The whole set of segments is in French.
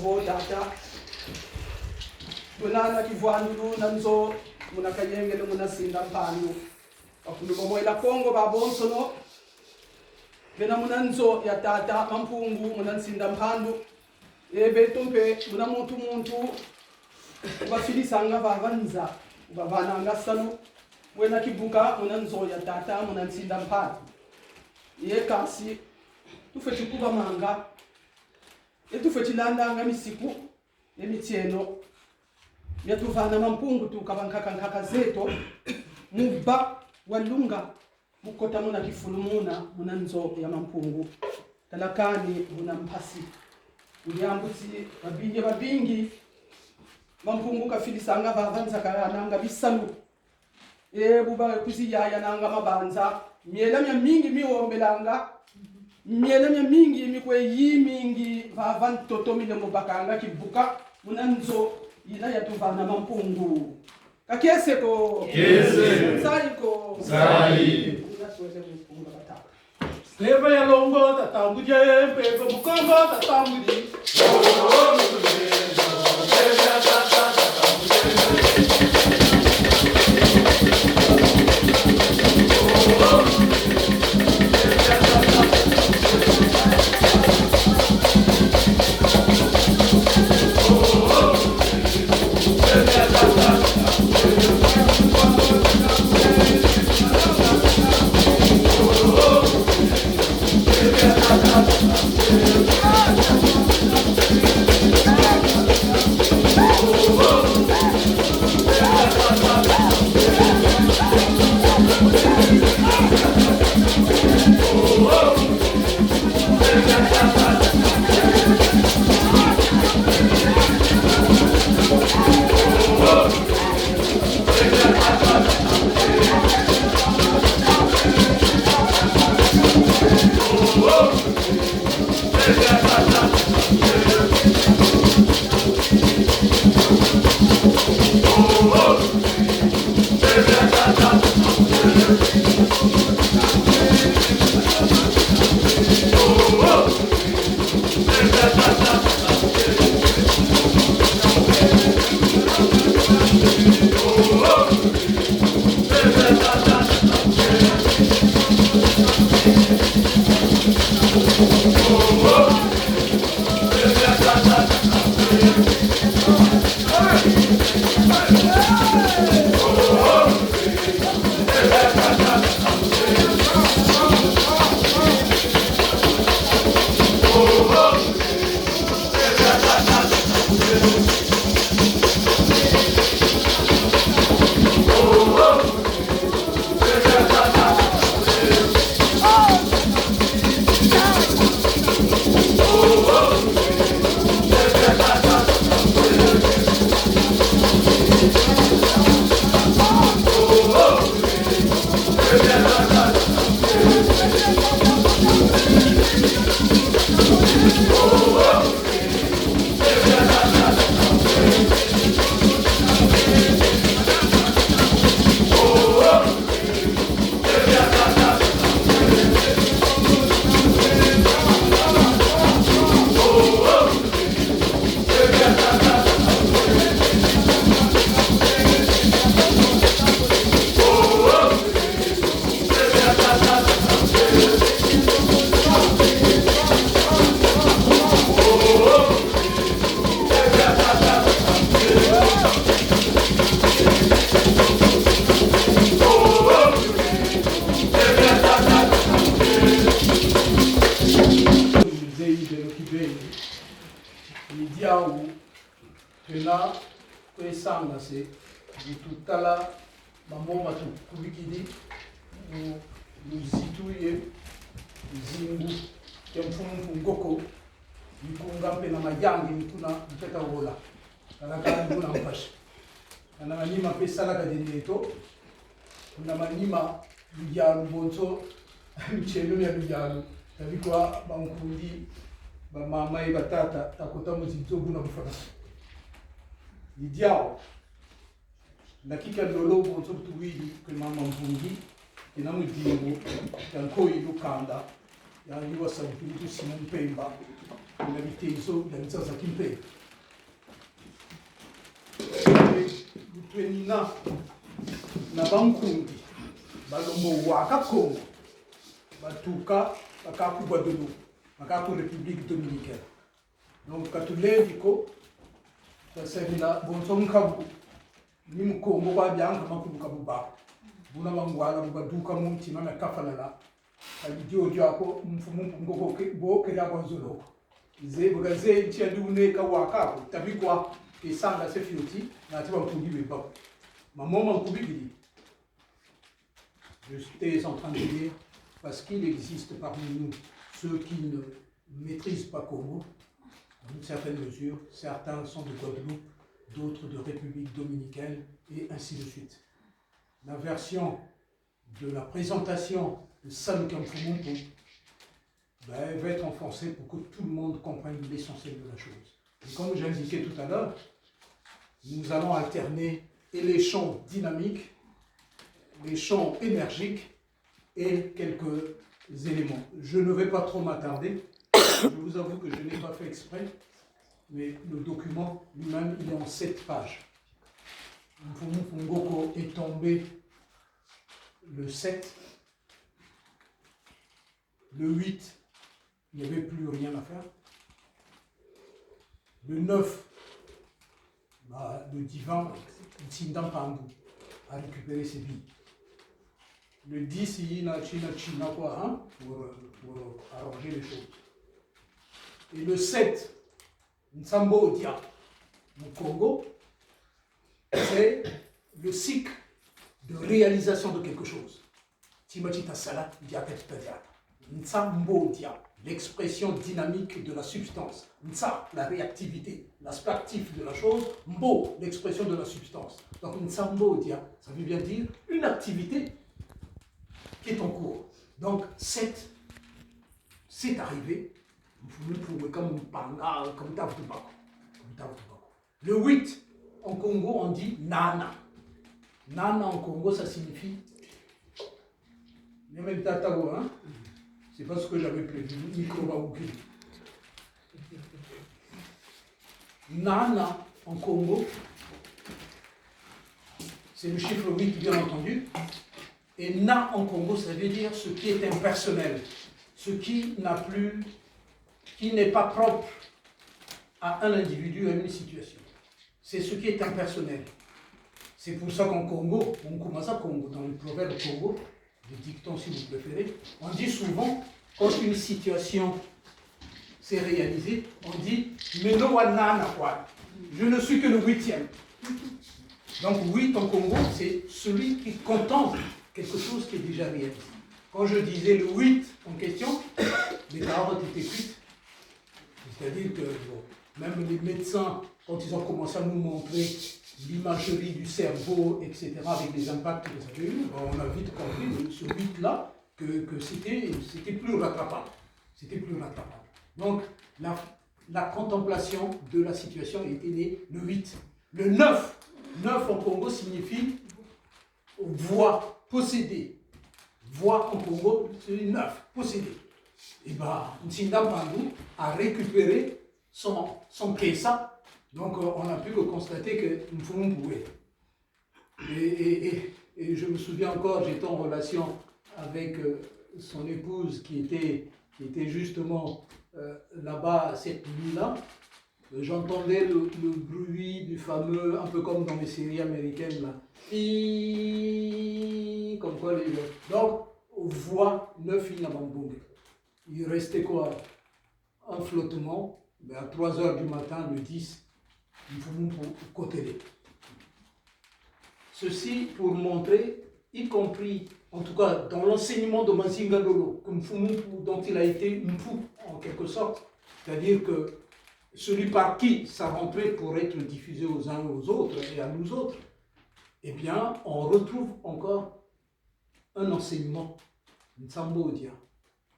bobo data bunana kivwanulu nanzo munakayengele munasinda mpanu akulukomo ila Kongo babonsono bena munanzo ya tata mampungu munansinda mpanu betumpe muna muntu bafilisanga babanza babananga sanu wena kibuka munanzo ya tata munansinda mpanu ye kasi tufechi kuba manga etufechi landanga misiku emitieno yatuvana mampungu tukabankaka zeto muba walunga mukota muna kifulumuna muna nzo ya mampungu talakani muna mpasi unyambuti babingi mampungu kafilisanga babanza kayananga bisalu buba kuziyaya nanga mabanza mielamya mingi miwombelanga mielamya mingi mikwe yimingi vavantotomile mubakanga kibuka munanzo ina yatuvana mampungu kakeseko kese saiko sai unaswele mpungu bataka Leva ya longo tatambuje pepe bukombo tatambuje kwesanga se tutala mamoma tu kubikidi muzituye zingu yamfumu ngoko yikunga mpe na majangi mituna mpeta wola kana nduna mpashi kana manima pesa la kadendeto kuna manima bijalu bonso mchelo ya bijalu tabikwa bankundi ba mama e batata takota muzito buna bufana Didiao, dakika lolo bonso tuwili kwa mama mpungi ina mudingo yankoi lukanda yangiwa sabiritu sina mpemba inhabité iso ya nzaza kimpe. Lutwenina na bankundi balombo waka Congo batuka bakaku Guadeloupe bakaku République Dominicaine. Donc katuleviko basabila bonsonkabu ni mukongo kwa byanga makubuka buba buna bangwala bubaduka mu mtima na kafalala alidio jako mfumu ngoko bo kera kwa zolo ze bugaze ntiandi uneka wakako tabikwa esanga sefioti na tiba mkubi beba maman mkubi. J'étais en train de dire parce qu'il existe parmi nous ceux qui ne maîtrisent pas Congo. Dans une certaine mesure, certains sont de Guadeloupe, d'autres de République dominicaine, et ainsi de suite. La version de la présentation de Salou Kamfumumpu va être en français pour que tout le monde comprenne l'essentiel de la chose. Et comme j'ai indiqué tout à l'heure, nous allons alterner et les chants dynamiques, les chants énergiques et quelques éléments. Je ne vais pas trop m'attarder. Je vous avoue que je n'ai pas fait exprès, mais le document lui-même, il est en 7 pages. Mfumu Ngoko est tombé le 7. Le 8, il n'y avait plus rien à faire. Le 9, le divin, Tsindam Pambou, a récupéré ses billes. Le 10, il y a China quoi, pour arranger les choses. Et le 7, Nsambo Odia, au Congo, c'est le cycle de réalisation de quelque chose. Timachita Sala, Diakatitadia. Nsambo Odia, l'expression dynamique de la substance. Nsa, la réactivité, l'aspect actif de la chose. Mbo, l'expression de la substance. Donc Nsambo Odia, ça veut bien dire une activité qui est en cours. Donc 7, c'est arrivé. Comme Panga, comme Tavtubako. Le 8, en Congo, on dit Nana. Nana en Congo, ça signifie. Hein? C'est pas ce que j'avais prévu. Nana en Congo, c'est le chiffre 8, bien entendu. Et Na en Congo, ça veut dire ce qui est impersonnel, ce qui n'a plus. Qui n'est pas propre à un individu, à une situation. C'est ce qui est impersonnel. C'est pour ça qu'en Congo, on commence à Congo, dans le proverbe Congo, le dicton si vous préférez, on dit souvent, quand une situation s'est réalisée, on dit « Meno wanana kwa ». Je ne suis que le 8e. Donc 8 en Congo, c'est celui qui contemple quelque chose qui est déjà réalisé. Quand je disais le 8 en question, les carottes étaient cuites. C'est-à-dire que bon, même les médecins, quand ils ont commencé à nous montrer l'imagerie du cerveau, etc., avec les impacts que ça avait eu, on a vite compris, ce 8-là, que c'était plus rattrapable. C'était plus rattrapable. Donc, la contemplation de la situation était née le 8. Le 9, 9 en Congo signifie voix, posséder. Voix en Congo, c'est 9, posséder. Et bien, Tsindam Pambou a récupéré son Kessa. Donc, on a pu constater que Mfumu pouvait. Et je me souviens encore, j'étais en relation avec son épouse qui était justement là-bas cette nuit-là. J'entendais le bruit du fameux, un peu comme dans les séries américaines, là. Comme quoi les. Donc, voix 9 Inabambung. Il restait quoi? Un flottement, mais à 3 h du matin, le 10, il faut nous côté. Ceci pour montrer, y compris, en tout cas, dans l'enseignement de Mazinga Lolo, dont il a été Mpu, en quelque sorte, c'est-à-dire que celui par qui ça rentrait pour être diffusé aux uns et aux autres et à nous autres, eh bien, on retrouve encore un enseignement, Nsambodia,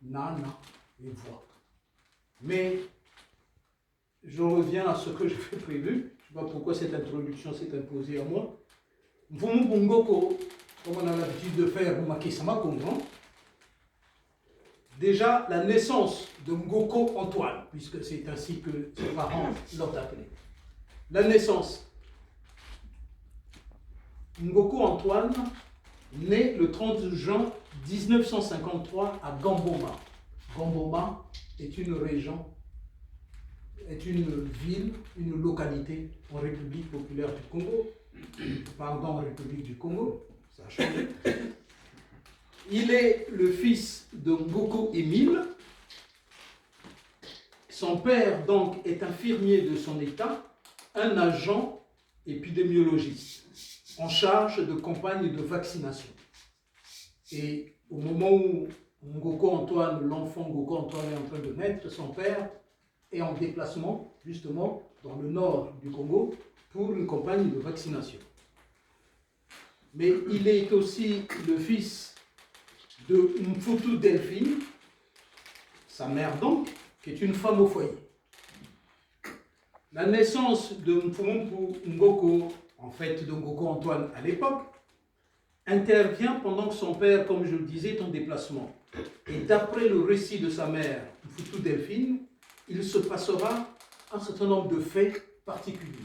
Nana et voix. Mais je reviens à ce que j'avais prévu. Je ne sais pas pourquoi cette introduction s'est imposée à moi. Mfumu Bungoko, comme on a l'habitude de faire, Maki Sama Kongo, déjà la naissance de Ngoko Antoine, puisque c'est ainsi que ses parents l'ont appelé. La naissance. Ngoko Antoine naît le 30 juin 1953 à Gamboma. Gamboma est une région, est une ville, une localité en République populaire du Congo. Pardon, République du Congo, ça a changé. Il est le fils de Ngoko Émile. Son père, donc, est infirmier de son état, un agent épidémiologiste en charge de campagnes de vaccination. Et au moment où Ngoko Antoine, l'enfant Ngoko Antoine est en train de naître, son père est en déplacement, justement, dans le nord du Congo, pour une campagne de vaccination. Mais il est aussi le fils de Mfutu Delphine, sa mère donc, qui est une femme au foyer. La naissance de Mfumumpu Ngoko, en fait de Ngoko Antoine à l'époque, intervient pendant que son père, comme je le disais, est en déplacement. Et d'après le récit de sa mère, Mfutu Delphine, il se passera un certain nombre de faits particuliers.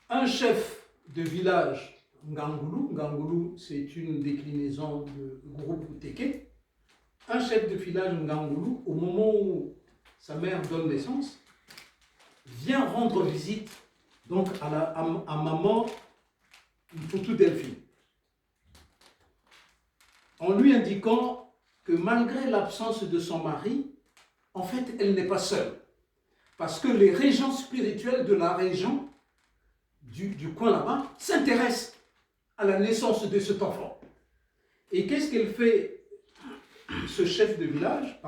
Un chef de village, Ngangulu, c'est une déclinaison du groupe Teke, un chef de village Ngangulu, au moment où sa mère donne naissance, vient rendre visite donc à maman Mfutu Delphine, en lui indiquant que malgré l'absence de son mari, en fait, elle n'est pas seule. Parce que les régents spirituels de la région, du coin là-bas, s'intéressent à la naissance de cet enfant. Et qu'est-ce qu'elle fait, ce chef de village?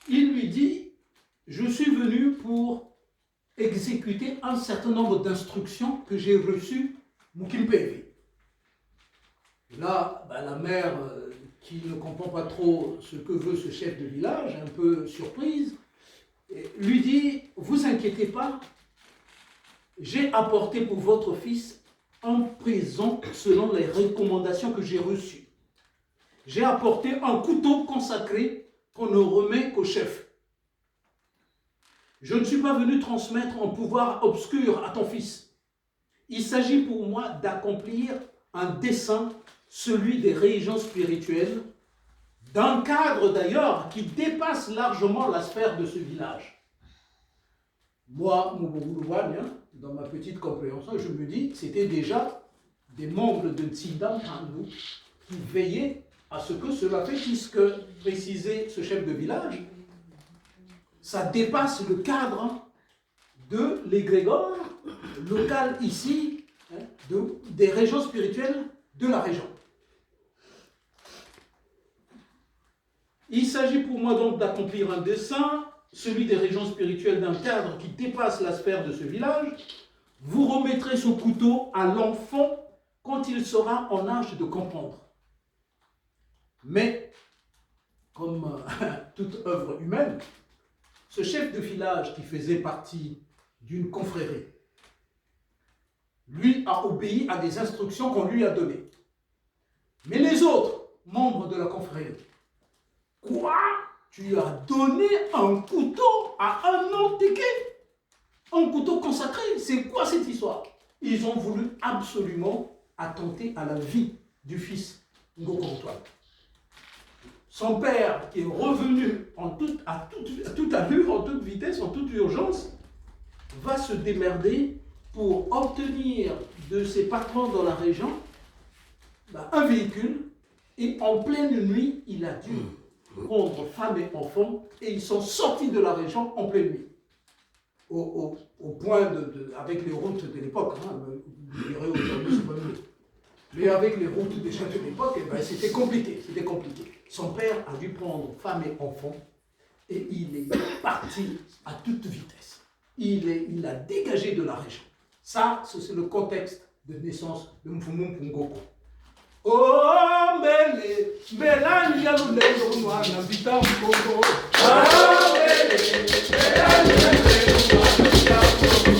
Il lui dit, je suis venu pour exécuter un certain nombre d'instructions que j'ai reçues Mukimpevi. Là, la mère, qui ne comprend pas trop ce que veut ce chef de village, un peu surprise, lui dit, vous inquiétez pas, j'ai apporté pour votre fils un présent selon les recommandations que j'ai reçues. J'ai apporté un couteau consacré qu'on ne remet qu'au chef. Je ne suis pas venu transmettre un pouvoir obscur à ton fils. Il s'agit pour moi d'accomplir un dessein, celui des religions spirituelles, d'un cadre d'ailleurs qui dépasse largement la sphère de ce village. Moi, dans ma petite compréhension, je me dis que c'était déjà des membres de Tsindam Tandu qui veillaient à ce que cela fait, puisque, précisait ce chef de village, ça dépasse le cadre de l'égrégore local ici, des régions spirituelles de la région. Il s'agit pour moi donc d'accomplir un dessein, celui des régions spirituelles d'un cadre qui dépasse la sphère de ce village. Vous remettrez ce couteau à l'enfant quand il sera en âge de comprendre. Mais, comme toute œuvre humaine, ce chef de village qui faisait partie d'une confrérie, lui a obéi à des instructions qu'on lui a données. Mais les autres membres de la confrérie, quoi? Tu as donné un couteau à un antiqué? Un couteau consacré? C'est quoi cette histoire? Ils ont voulu absolument attenter à la vie du fils Ngoko Antoine. Son père, qui est revenu à toute allure, en toute vitesse, en toute urgence, va se démerder pour obtenir de ses patrons dans la région un véhicule, et en pleine nuit, il a dû prendre femme et enfants, et ils sont sortis de la région en pleine nuit. Au point avec les routes de l'époque, vous direz aujourd'hui c'est pas mieux. Mais avec les routes déjà de l'époque, c'était compliqué, Son père a dû prendre femme et enfants, et il est parti à toute vitesse. Il a dégagé de la région. Ça, c'est le contexte de naissance de Mfumumpu Ngoko. Oh, Mbele, Mbelani ya lulelo mwana vita mkongo. Ah, Mbele, Mbelani ya lulelo mwana vita mkongo.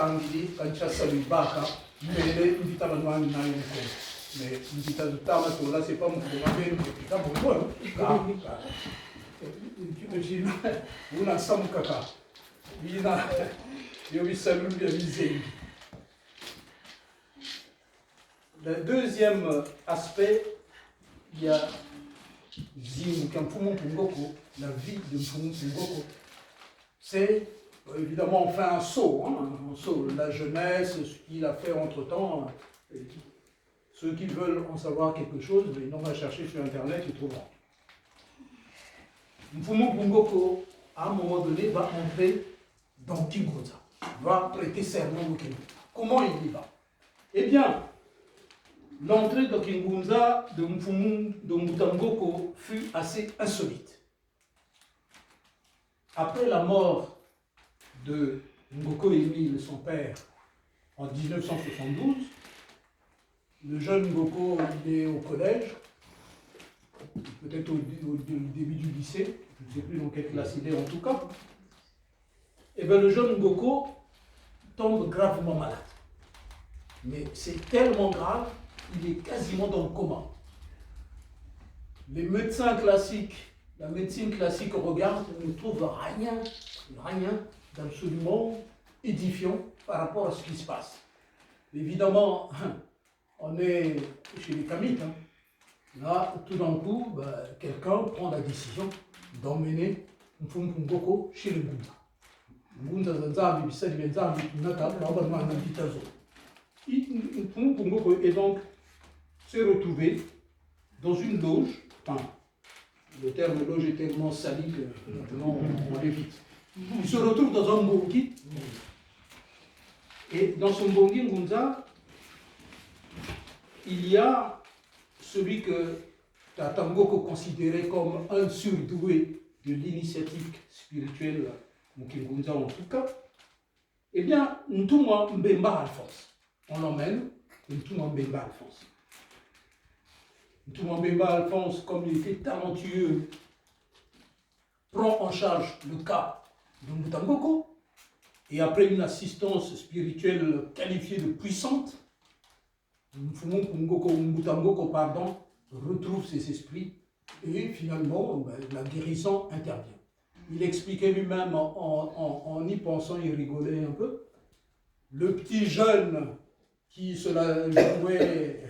Tangili, Kancha Salibaka, mais Mbita Banouan n'a eu mais Mbita de Tamato, là c'est pas mon problème, mais pas bon, imagine, on a Sam Kaka, il a eu Salou, il a visé. Le deuxième aspect, il y a Mfumu Pungoko, la vie de Mfumu Pungoko. C'est évidemment on fait un saut, la jeunesse, ce qu'il a fait entre-temps. Ceux qui veulent en savoir quelque chose, ils n'ont qu'à chercher sur Internet, ils trouveront. Mfumu Pungoko, à un moment donné, va entrer dans Kinshasa, va prêter serment au Kinshasa. Comment il y va? Eh bien, l'entrée de Kinshasa de Mfumu de Mutangoko fut assez insolite. Après la mort de Ngoko Emile, son père, en 1972, le jeune Ngoko est au collège, peut-être au début du lycée, je ne sais plus dans quelle classe il est en tout cas. Et bien le jeune Ngoko tombe gravement malade. Mais c'est tellement grave, il est quasiment dans le coma. Les médecins classiques, la médecine classique regarde, ne trouve rien d'absolument édifiant par rapport à ce qui se passe. Évidemment, on est chez les Kamites. Là, tout d'un coup, quelqu'un prend la décision d'emmener Mfumu Pungoko chez le Ngunda. Mfumu Pungoko est donc s'est retrouvé dans une loge. Enfin, le terme loge est tellement sali que maintenant on l'évite. Il se retrouve dans un mbongi. Et dans ce mbongi Ngunza, il y a celui que Tatangoko considérait comme un surdoué de l'initiative spirituelle, Mukingunza en tout cas. Eh bien, Ntuma Mbemba Alphonse, on l'emmène, Ntuma Mbemba Alphonse. Ntuma Mbemba Alphonse, comme il était talentueux, prend en charge le cas de Mutangoko, et après une assistance spirituelle qualifiée de puissante, Mfumu Pungoko, Mutangoko, pardon, retrouve ses esprits et finalement la guérison intervient. Il expliquait lui-même en y pensant, il rigolait un peu. Le petit jeune qui se la jouait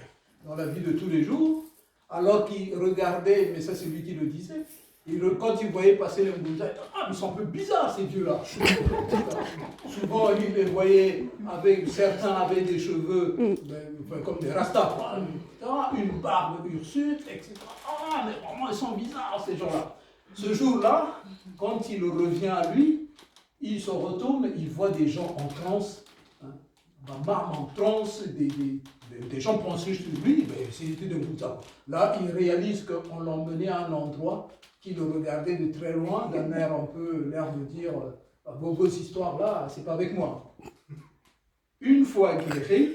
dans la vie de tous les jours, alors qu'il regardait, mais ça c'est lui qui le disait, quand il voyait passer les Ngunza, ils sont un peu bizarres ces vieux-là. Souvent il les voyait, certains avaient des cheveux comme des rastas, une barbe hirsute, etc. Ah, mais vraiment ils sont bizarres ces gens-là. Ce jour-là, quand il revient à lui, il se retourne, il voit des gens en transe, en transe, des gens pensés sur lui, mais c'était de Ngunza. Là, il réalise qu'on l'a emmené à un endroit qui le regardait de très loin, d'un air un peu, l'air de dire vos histoires là, c'est pas avec moi. Une fois guéri,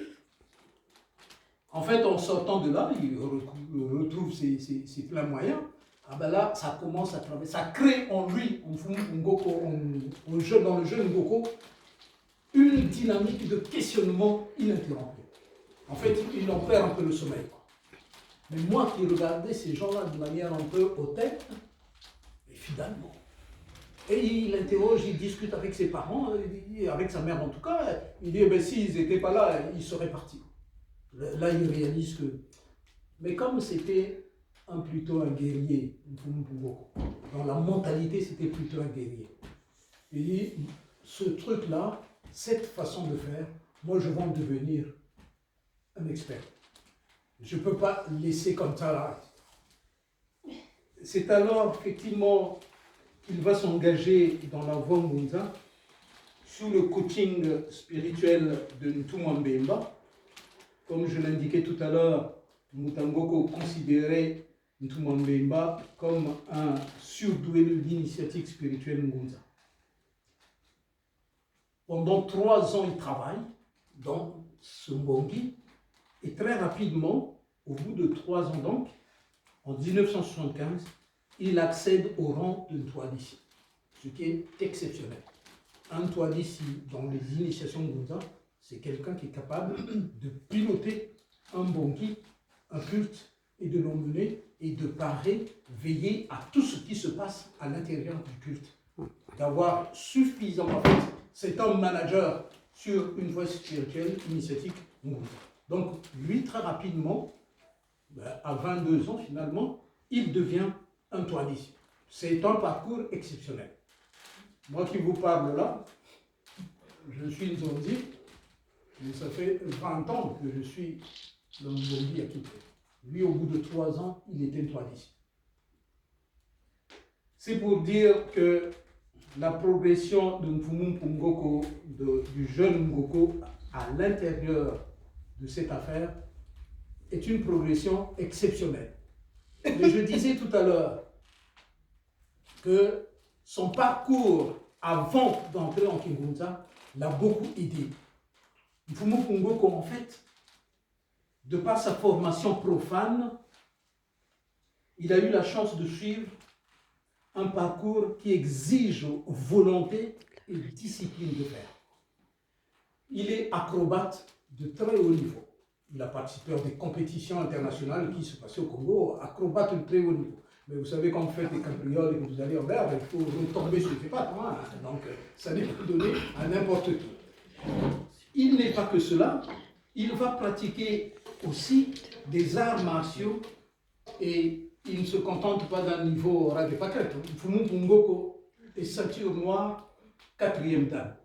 en fait, en sortant de là, il retrouve ses pleins moyens. Ah ben là, ça commence à travailler, ça crée en lui, dans le jeune Ngoko, une dynamique de questionnement ininterrompue. En fait, il en perd un peu le sommeil. Mais moi qui regardais ces gens-là de manière un peu hautaine, et finalement, et il interroge, il discute avec ses parents, avec sa mère en tout cas, il dit, s'ils n'étaient pas là, ils seraient partis. Là, il réalise que... Mais comme c'était plutôt un guerrier, dans la mentalité, c'était plutôt un guerrier. Il dit, ce truc-là, cette façon de faire, moi je vais en devenir un expert. Je ne peux pas laisser comme ça là. C'est alors effectivement qu'il va s'engager dans la voie Ngunza sous le coaching spirituel de Ntuma Mbemba. Comme je l'indiquais tout à l'heure, Mutangoko considérait Ntuma Mbemba comme un surdoué de l'initiative spirituelle Ngunza. Pendant 3 ans, il travaille dans ce mbongi et très rapidement, au bout de 3 ans donc, en 1975, il accède au rang de Ntwalici, ce qui est exceptionnel. un Twadisi dans les initiations Ngunza, c'est quelqu'un qui est capable de piloter un bongi, un culte, et de l'emmener et de parer, veiller à tout ce qui se passe à l'intérieur du culte. D'avoir suffisamment, en fait, c'est un manager sur une voie spirituelle initiatique Ngunza. Donc, lui, très rapidement, à 22 ans finalement, il devient un Twadisi. C'est un parcours exceptionnel. Moi qui vous parle là, je suis Nzonzi, mais ça fait 20 ans que je suis dans le Nzonzi à Kitwe. Lui, au bout de 3 ans, il était Twadisi. C'est pour dire que la progression de Mfumu Ngoko, du jeune Ngoko, à l'intérieur de cette affaire, est une progression exceptionnelle. Mais je disais tout à l'heure que son parcours avant d'entrer en Kingunza l'a beaucoup aidé. Mfumu Ngoko, en fait, de par sa formation profane, il a eu la chance de suivre un parcours qui exige volonté et discipline de faire. Il est acrobate de très haut niveau. Il a participé à des compétitions internationales qui se passaient au Congo, acrobate de très haut niveau. Mais vous savez, quand vous faites des cabrioles et que vous allez en mer, il faut retomber sur les pattes. Hein? Donc, ça n'est pas donné à n'importe qui. Il n'est pas que cela, il va pratiquer aussi des arts martiaux et il ne se contente pas d'un niveau radiopaquet. Mfumu Ngoko est ceinture noire, 4e dan.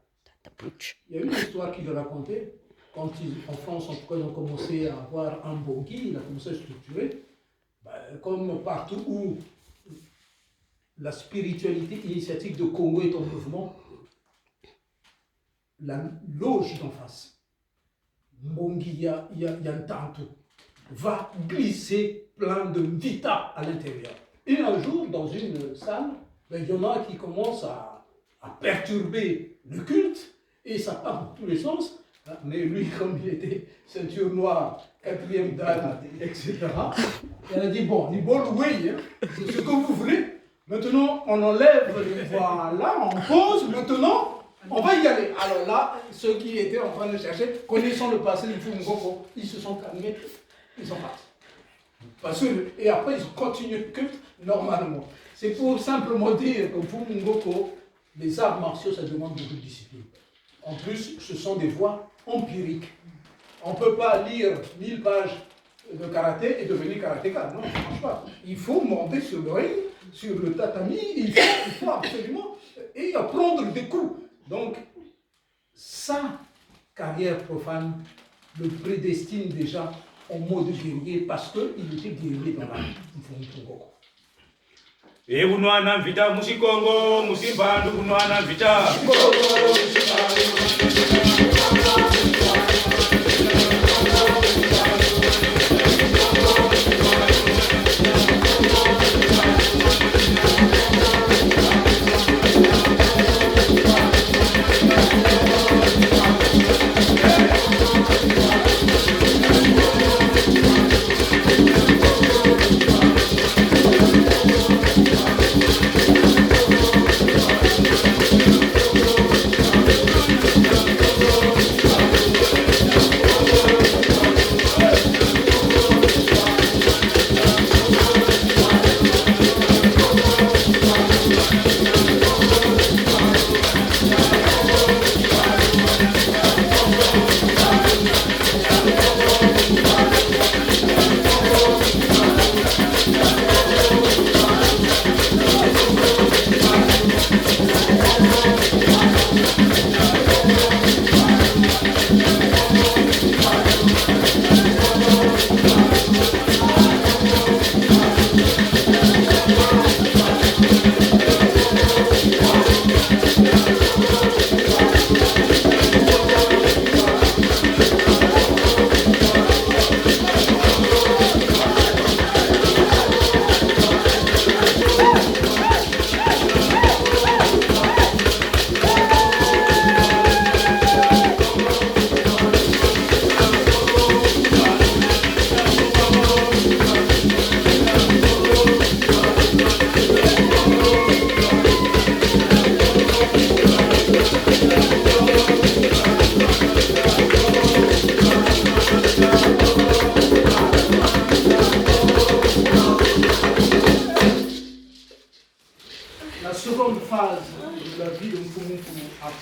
Il y a une histoire qu'il racontait. Quand en France, en tout cas, ils ont commencé à avoir un bongi, il a commencé à structurer. Comme partout où la spiritualité initiatique de Congo est en mouvement, la loge d'en face, Mbongi Yantantu, va glisser plein de vita à l'intérieur. Et un jour, dans une salle, il y en a qui commencent à perturber le culte, et ça part dans tous les sens. Mais lui, comme il était ceinture noire, 4e dan, etc., il a dit, bon, ni bon oui, c'est ce que vous voulez. Maintenant, on enlève les voix là, on pose, maintenant, on va y aller. Alors là, ceux qui étaient en train de chercher, connaissant le passé du Mfumu Ngoko, ils se sont calmés, ils sont partis. Et après, ils ont continué le culte normalement. C'est pour simplement dire que Mfumu Ngoko, les arts martiaux, ça demande beaucoup de discipline. En plus, ce sont des voies empiriques. On ne peut pas lire 1000 pages de karaté et devenir karatéka. Non, ça ne marche pas. Il faut monter sur le ring, sur le tatami, il faut absolument et prendre des coups. Donc, sa carrière profane le prédestine déjà en mode guerrier parce qu'il était guerrier dans la Mfumu Ngoko. Et kunwana vita musikongo musibandu kunwana vita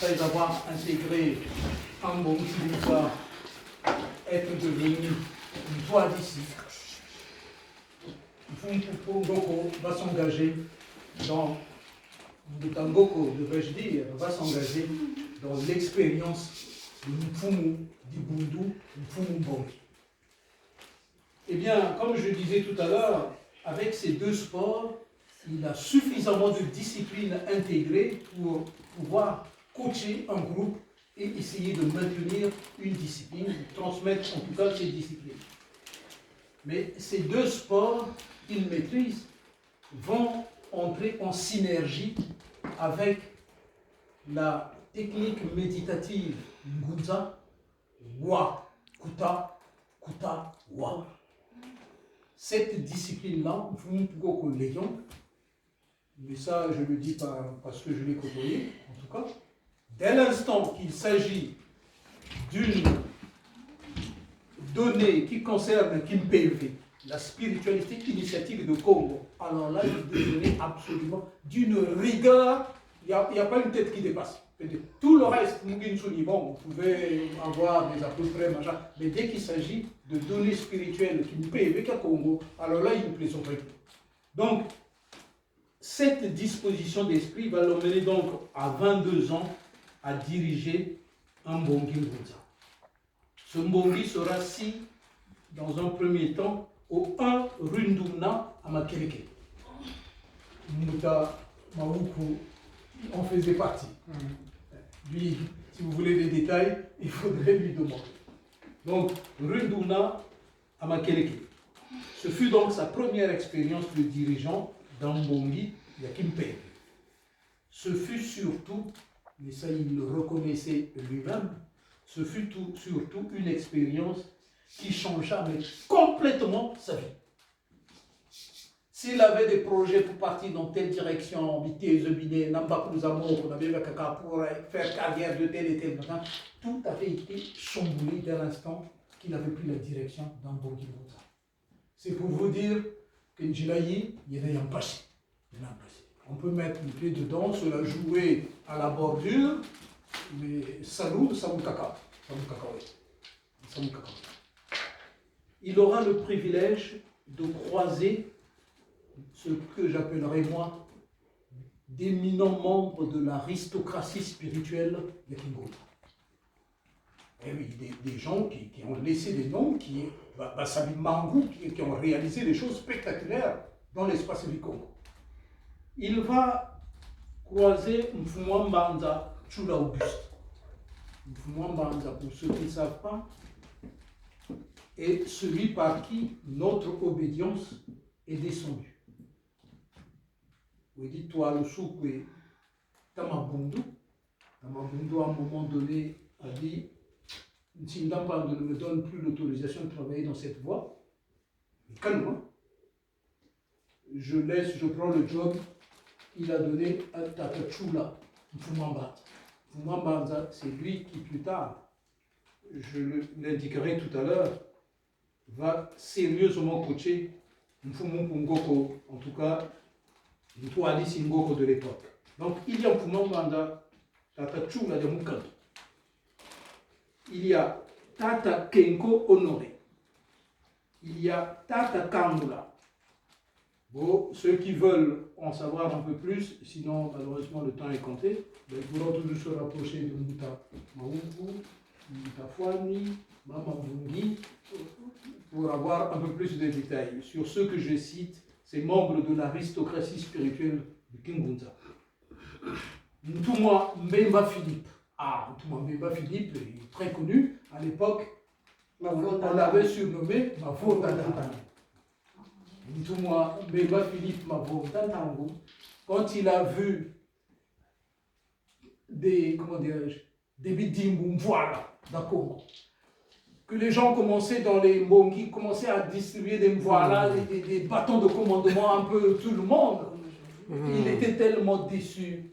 après avoir intégré un bon qui va être devenu une toile d'ici, Ngoko va s'engager dans, Ngoko, devrais-je dire, va s'engager dans l'expérience de Mfumu Dibundu, Mfumu Mbongi. Eh bien, comme je disais tout à l'heure, avec ces deux sports, il a suffisamment de disciplines intégrées pour pouvoir coacher un groupe et essayer de maintenir une discipline, de transmettre en tout cas ces disciplines. Mais ces deux sports qu'il maîtrise vont entrer en synergie avec la technique méditative Ngunza, Wa, Kuta, Kuta, Wa. Cette discipline-là, Ngoko Léon, mais ça je le dis parce que je l'ai côtoyé, en tout cas, dès l'instant qu'il s'agit d'une donnée qui concerne Kimpelve, la spiritualité initiatique de Congo, alors là, il devenait absolument d'une rigueur, il n'y a pas une tête qui dépasse. Tout le reste, bon, vous pouvez avoir des à peu près, machin, mais dès qu'il s'agit de données spirituelles qui nous paient avec le Congo, alors là, il ne plaisanterait plus. Donc, cette disposition d'esprit va l'emmener donc à 22 ans à diriger un Mbongi Ngunza. Ce Mbongi sera assis dans un premier temps au 1 Rundumna à Makeleke. Mouta Maoukou en faisait partie. Lui, si vous voulez des détails, il faudrait lui demander. Donc, Rundumna à Makeleke. Ce fut donc sa première expérience de dirigeant dans Mbongi Yakimpe. Ce fut surtout, mais ça il le reconnaissait lui-même, ce fut surtout une expérience qui changea mais complètement sa vie. S'il avait des projets pour partir dans telle direction, pour faire carrière de tel et tel, tout avait été chamboulé dès l'instant qu'il avait pris la direction dans Mbongi Ngunza. C'est pour vous dire que Njilayi, il y en a un passé. On peut mettre une clé dedans, se la jouer à la bordure, mais salou, salou cacao. Il aura le privilège de croiser ce que j'appellerais moi d'éminents membres de l'aristocratie spirituelle de Kingo. Et oui, des gens qui ont laissé des noms, qui ont réalisé des choses spectaculaires dans l'espace du Congo. Il va croiser Mfumwambanza Chula Auguste. Mfumwambanza, pour ceux qui ne savent pas, est celui par qui notre obédience est descendue. Vous dites, toi, le soukwe, Tamabundu, à un moment donné, a dit, Ntindamba ne me donne plus l'autorisation de travailler dans cette voie. Calme-moi. Je prends le job qu'il a donné à Tatachula Mfumwamba. Mfumwamba, c'est lui qui plus tard, je l'indiquerai tout à l'heure, va sérieusement coacher Mfumu Ngoko, en tout cas, Ntwali Ngoko de l'époque. Donc il y a Mfumwamba, Tatachula de Mukanto. Il y a Tata Kenko Honoré. Il y a Tata Kangula. Bon, ceux qui veulent en savoir un peu plus, sinon malheureusement le temps est compté, ben, ils pourront toujours se rapprocher de Mouta Maoukou, Mouta Fouani, Mama Mbungi, pour avoir un peu plus de détails sur ceux que je cite, ces membres de l'aristocratie spirituelle de Kingunza. Ntouma Mbemba Philippe. Ah, Ntouma Mbemba Philippe est très connu. À l'époque, on l'avait surnommé Mavondada. Ntouma Mbemba Philippe Mavondada, quand il a vu des, comment dirais-je, des bidimboum, voilà, d'accord, que les gens commençaient dans les Mbongi, commençaient à distribuer des voilà, des bâtons de commandement un peu tout le monde. Il était tellement déçu.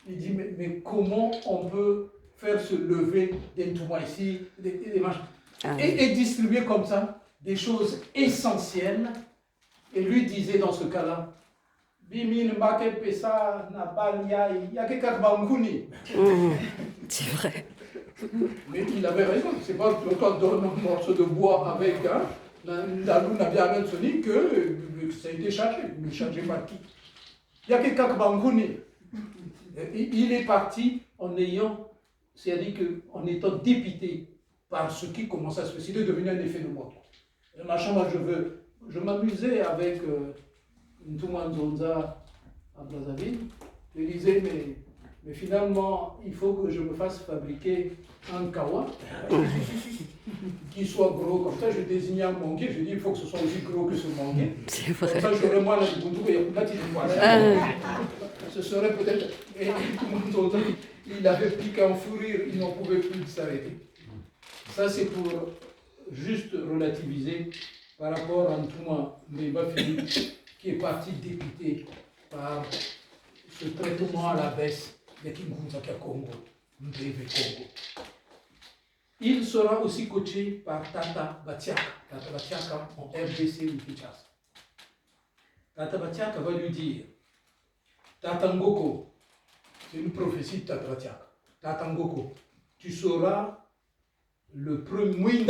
Il dit, mais comment on peut faire se lever des Ntouma ici, des machins, et distribuer comme ça des choses essentielles. Et lui disait dans ce cas-là, Bimine Mbake Pesa, Nabal Yake Kakbanguni. C'est vrai. Mais il avait raison, c'est pas quand on donne un morceau de bois avec la lune a bien mentionné que ça a été chargé, mais chargé par qui? Yake Kakbanguni. Il est parti en ayant, c'est-à-dire qu'en étant dépité par ce qui commence à se faire, c'est devenu un effet de mode. Machin, moi je m'amusais avec Ntouma Nzonza à Brazzaville. Je disais, mais finalement, il faut que je me fasse fabriquer un kawa qui soit gros comme ça. Je désignais un mangué, je dis, il faut que ce soit aussi gros que ce mangué. C'est vrai. Comme ça, j'aurais moins la Dibundu et Yakuta Tidouane. Ce serait peut-être. Et Nzonza, il avait pris qu'à en fou rire, il n'en pouvait plus s'arrêter. Ça, c'est pour juste relativiser par rapport à Ntouma Mbemba Philippe, qui est parti dépité par ce traitement à la baisse de Kingunza Congo, Mbeve Congo. Il sera aussi coaché par Tata Batiaka. Tata Batiaka en RDC ou Kinshasa. Tata Batiaka va lui dire, Tata Ngoko, c'est une prophétie de Tata Batiaka. Tata Ngoko, tu seras le premier,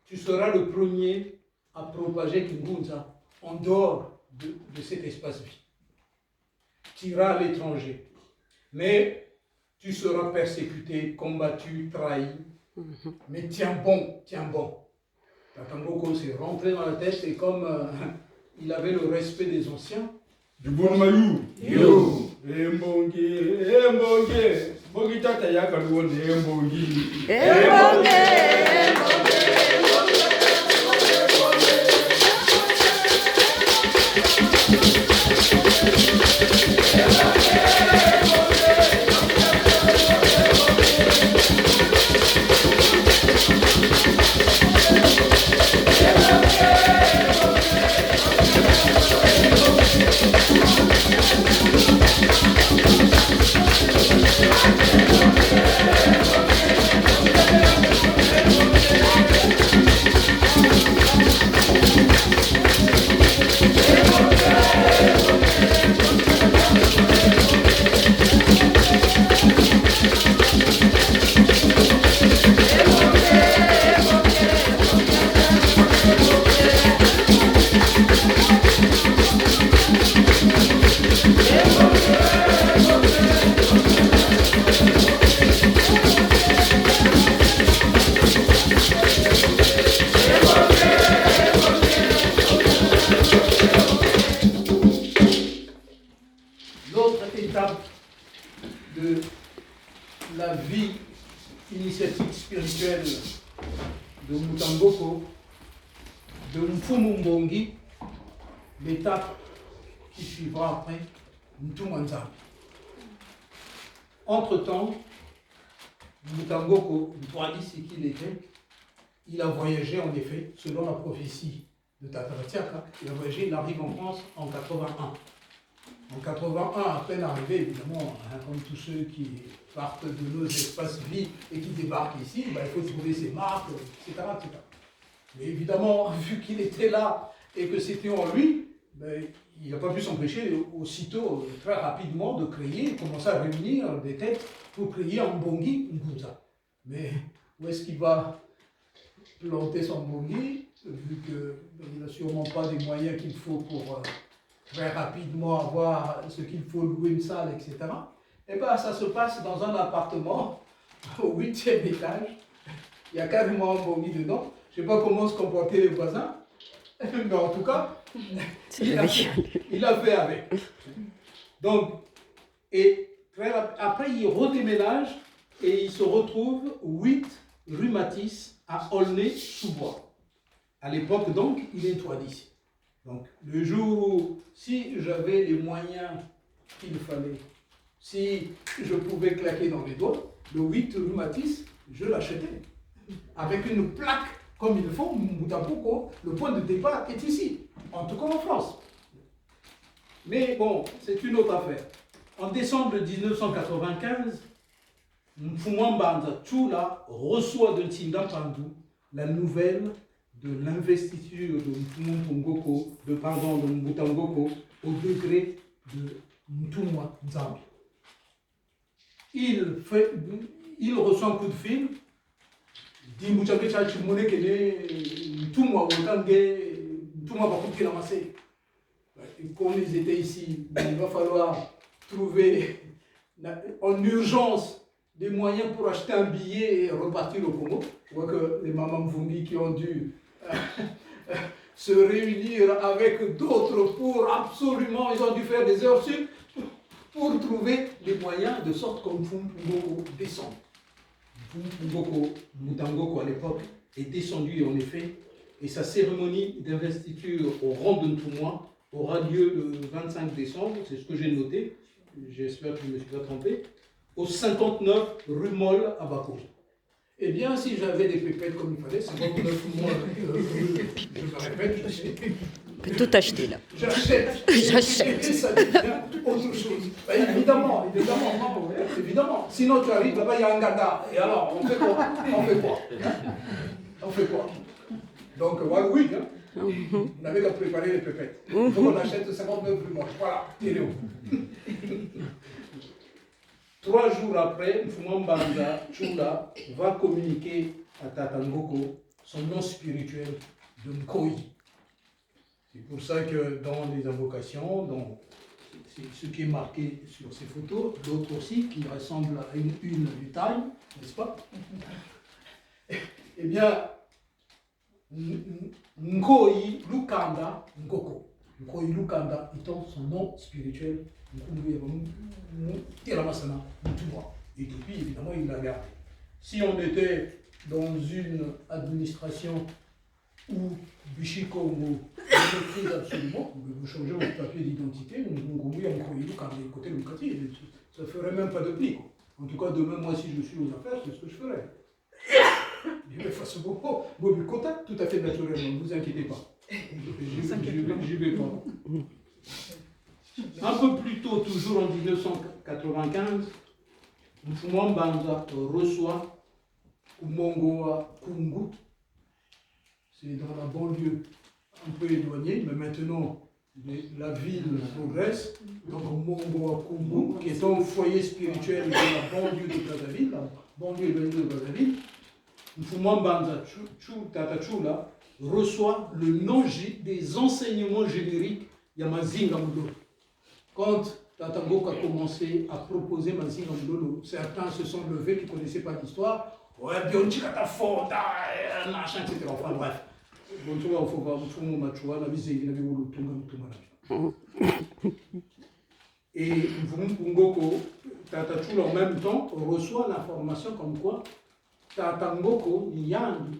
tu seras le premier à propager Kingunza en dehors de cet espace-vie. Tu iras à l'étranger, mais tu seras persécuté, combattu, trahi, mais tiens bon, tiens bon. Tatangoko s'est rentré dans la tête et comme il avait le respect des anciens, Du bon mayou. Yo. Mbongi. Mbongi tata yaka luonde mbongi. L'autre étape de la vie initiatique spirituelle de Mutangoko, de Mfumu Mbongi, l'étape qui suivra après Ntumanza. Entre-temps, Mutangoko, Ntwali, c'est qui il était, il a voyagé en effet, selon la prophétie de Tata Batiaka, il a voyagé, il arrive en France en 81. En 81, à peine arrivé, évidemment, comme tous ceux qui partent de nos espaces vie et qui débarquent ici, il faut trouver ses marques, etc., etc. Mais évidemment, vu qu'il était là et que c'était en lui, il n'a pas pu s'empêcher aussitôt, très rapidement, de créer, commencer à réunir des têtes pour créer un Mbongi Ngunza. Mais où est-ce qu'il va planter son Mbongi, vu qu'il n'a sûrement pas des moyens qu'il faut pour très rapidement avoir ce qu'il faut louer une salle, etc. Et bien, ça se passe dans un appartement au 8e étage. Il y a carrément un Mbongi dedans. Je ne sais pas comment se comportaient les voisins, mais en tout cas, il a fait avec. Donc, et après, il redéménage et il se retrouve 8 rue Matisse à Aulnay-sous-Bois. À l'époque, donc, il est toit d'ici. Donc, le jour où, si j'avais les moyens qu'il fallait, si je pouvais claquer dans les doigts, le 8 rue Matisse, je l'achetais. Avec une plaque comme il faut, Mutangoko, le point de départ est ici, en tout cas en France. Mais bon, c'est une autre affaire. En décembre 1995, Mfumwamba Chula reçoit de Ntinda Pandou la nouvelle de l'investiture de Mfumungoko, de Mbutangoko, au degré de Ntumwa Nzambi. Il reçoit un coup de fil, dit Mouchake Chachimone Kene, Ntumwa Wotange, Ntumwa Bakuki Lamassé. Comme ils étaient ici, il va falloir trouver en urgence des moyens pour acheter un billet et repartir au Congo. Je vois que les mamans Mvumbi qui ont dû se réunir avec d'autres pour absolument, ils ont dû faire des heures sup pour trouver des moyens de sorte que Mfumungoko descende. Mutangoko à l'époque est descendu en effet, et sa cérémonie d'investiture au rang de Ntumwa aura lieu le 25 décembre, c'est ce que j'ai noté, j'espère que je ne me suis pas trompé, au 59 rue Molle à Bako. Eh bien, si j'avais des pépettes comme il fallait, 59 mois, je me répète, On peut tout acheter là. j'achète. J'achète. Et ça devient autre chose. Bah, évidemment. Sinon, tu arrives là-bas, il y a un gada. Et alors, on fait quoi? Donc, oui, hein. On n'avait qu'à préparer les pépettes. Il faut qu'on achète 59 plus moches. Voilà, Téléo. 3 jours après, Mfumambanda Chula va communiquer à Tatangoko son nom spirituel de Nkoi. C'est pour ça que dans les invocations, c'est ce qui est marqué sur ces photos, d'autres aussi qui ressemblent à une du Time, n'est-ce pas? Eh bien, Nkoi Lukanda Ngoko. Nkoi Lukanda étant son nom spirituel. Et depuis, évidemment, il l'a gardé. Si on était dans une administration où Bichikongo maîtrise absolument, vous changez votre papier d'identité, ça ne ferait même pas de pli. En tout cas, demain, moi, si je suis aux affaires, c'est ce que je ferais. Mais face au Bobi Kota, tout à fait naturellement, ne vous inquiétez pas. J'y vais pas. Un peu plus tôt, toujours en 1995, Mfumambanda reçoit Kumongoa Kungu. C'est dans la banlieue un peu éloignée, mais maintenant la ville progresse. Donc Mongoa Kungu, qui est un foyer spirituel de la banlieue de Brazzaville, la banlieue éloignée de Brazzaville, Mfumambanda Tatachula reçoit le nom des enseignements génériques Yamazinga Mudo. Quand Tatangoko a commencé à proposer Mazinga Mudolo, certains se sont levés qui ne connaissaient pas l'histoire. Ouais, Bionchikata Fonda, machin, etc. Enfin bref. Et Mfumungoko, Tatachula en même temps reçoit l'information comme quoi Tatangoko, Yandu,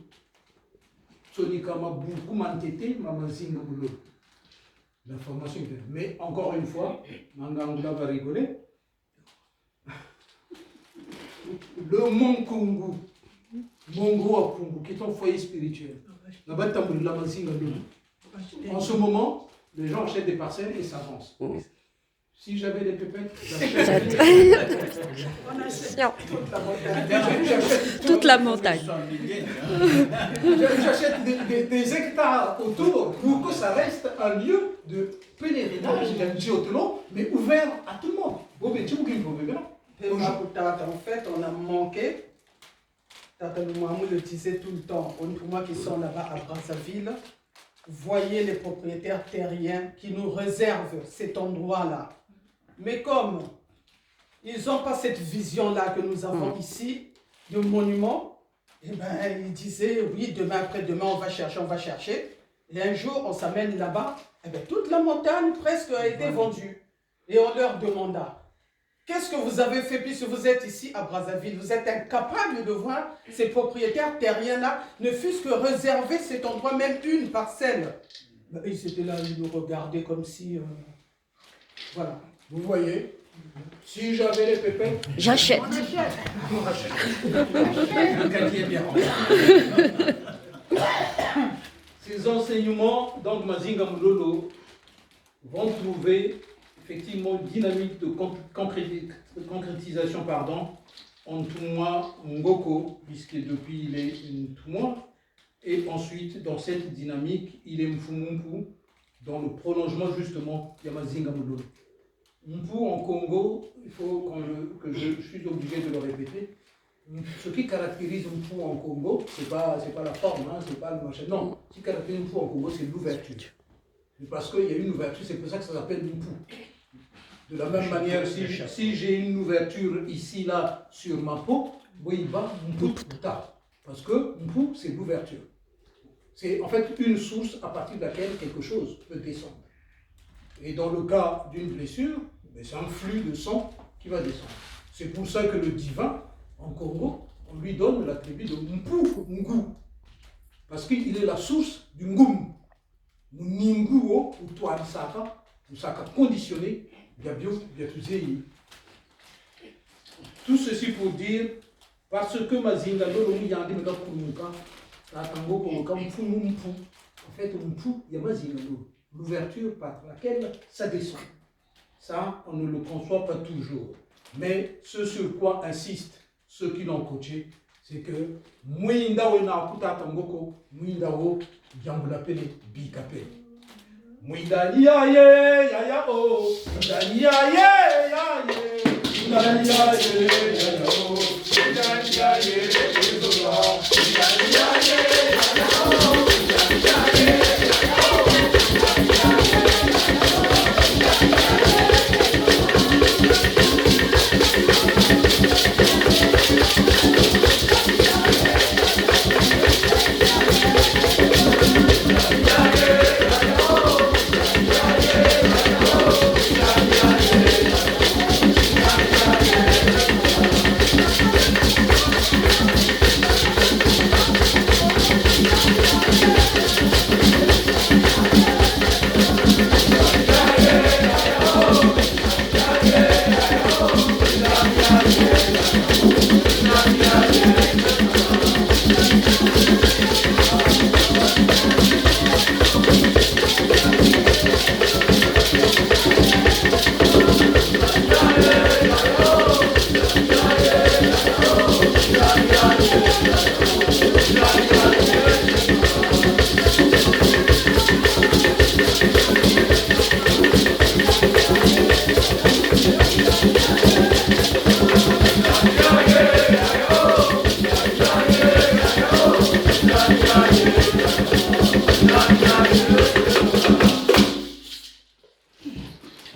Sonikama Buku Mantete, Mamazinga Mudolo. L'information est... Mais encore une fois, Mangangula va rigoler. Le Mont Kungu, Mongo Kungu, qui est un foyer spirituel. En ce moment, les gens achètent des parcelles et s'avancent. Si j'avais des pépettes, j'achète toute la montagne. J'achète des hectares autour pour que ça reste un lieu de pèlerinage, mais ouvert à tout le monde. En fait, on a manqué. Tata Moumamou le disait tout le temps, pour moi qui sont là-bas à Brazzaville, voyez les propriétaires terriens qui nous réservent cet endroit-là. Mais comme ils n'ont pas cette vision-là que nous avons ici, de monument, eh ben, ils disaient, oui, demain après-demain, on va chercher. Et un jour, on s'amène là-bas, eh ben, toute la montagne presque a été vendue. Et on leur demanda, qu'est-ce que vous avez fait puisque vous êtes ici à Brazzaville? Vous êtes incapable de voir ces propriétaires terriens-là, ne fût-ce que réserver cet endroit, même une parcelle. Ben, ils étaient là, ils nous regardaient comme si... voilà. Vous voyez, si j'avais les pépettes, J'achète. Ces enseignements, donc Mazinga Mulolo, vont trouver effectivement une dynamique de concrétisation en Ntumwa Ngoko, puisque depuis il est Ntumwa, Et ensuite, dans cette dynamique, il est Mfumumpu, dans le prolongement justement Yamazinga Modolo. Mpu en Congo, il faut que je suis obligé de le répéter. Ce qui caractérise Mpu en Congo, c'est pas la forme, hein, c'est pas le machin. Non, ce qui caractérise Mpu en Congo, c'est l'ouverture. Parce qu'il y a une ouverture, c'est pour ça que ça s'appelle Mpu. De la même manière, si j'ai une ouverture ici, là, sur ma peau, oui, va Mpu Puta. Parce que Mpu, c'est l'ouverture. C'est en fait une source à partir de laquelle quelque chose peut descendre. Et dans le cas d'une blessure, c'est un flux de sang qui va descendre. C'est pour ça que le divin, en Congo, on lui donne l'attribut de Mpu, Ngu. Parce qu'il est la source du Ngum. Ninguo, ou Tuarisaka, ou Saka conditionné, Biabio, Biatuzei. Tout ceci pour dire, parce que Mazinga, Lolomi, Yandi, Mega Kunuka, Tango, Kunuka, Mpu, Mpu. En fait, Mpu, il y a Mazinga, l'ouverture par laquelle ça descend. Ça, on ne le conçoit pas toujours. Mais ce sur quoi insistent ceux qui l'ont coaché, c'est que Mouindao na Kuta Tangoko, Mouindao, Yambulapele, Bikape. Mouindani ya ye, ya ya o, Mouindani ya ye, ya ye, Mouindani ya ye, ya ya o, Mouindani ya ye, ya ya o, Mouindani ya ye, ya ya o, Mouindani ya ye, ya ya o.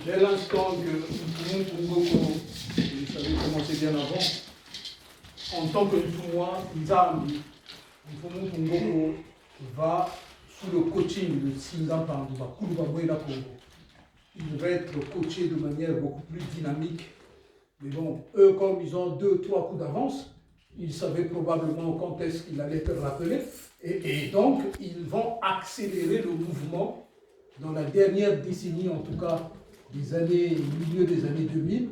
Dès l'instant que Mpungo, vous savez comment c'est bien avant, en tant que Ntumwa Nzambi, Mpungo va sous le coaching de Singa Panduba, Kuluba Mwela Congo. Il va être coaché de manière beaucoup plus dynamique. Mais bon, eux, comme ils ont 2-3 coups d'avance, ils savaient probablement quand est-ce qu'il allait être rappelé. Et donc, ils vont accélérer le mouvement dans la dernière décennie, en tout cas, milieu des années 2000,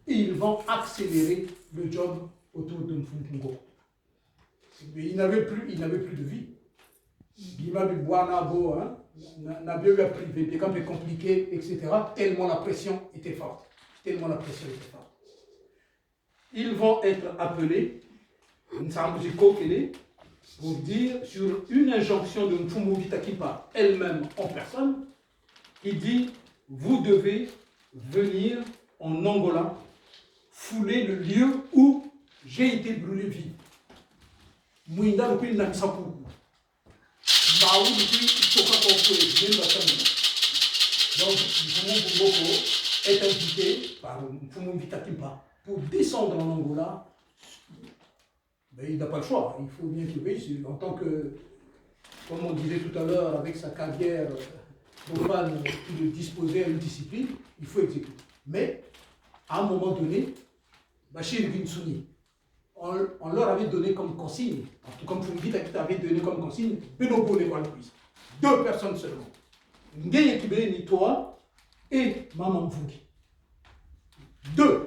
et ils vont accélérer le job autour de Mpungo. Mais il n'avait plus de vie. Guima Bibuanabo, n'a bien eu à priver, des camps compliqués, etc., tellement la pression était forte. Ils vont être appelés, pour dire sur une injonction de Mfumu Bitakipa, elle-même en personne, qui dit: vous devez venir en Angola fouler le lieu où j'ai été brûlé vif. Mouinda le pays Namisapu. Maou le pays Soka Kokwe, donc Mfumu Boko est invité par Mfumu Bitakipa pour descendre en Angola. Mais il n'a pas le choix, il faut bien qu'il obéisse. En tant que, comme on disait tout à l'heure, avec sa carrière profane, il disposait à une discipline, il faut exécuter. Mais, à un moment donné, Bachir Ginsouni, on leur avait donné comme consigne, en tout cas, comme vous me dites, avait donné comme consigne, Benobo les Walpouis. 2 personnes seulement. Ngeye Kibé Nitoa et Maman Mfungi. 2.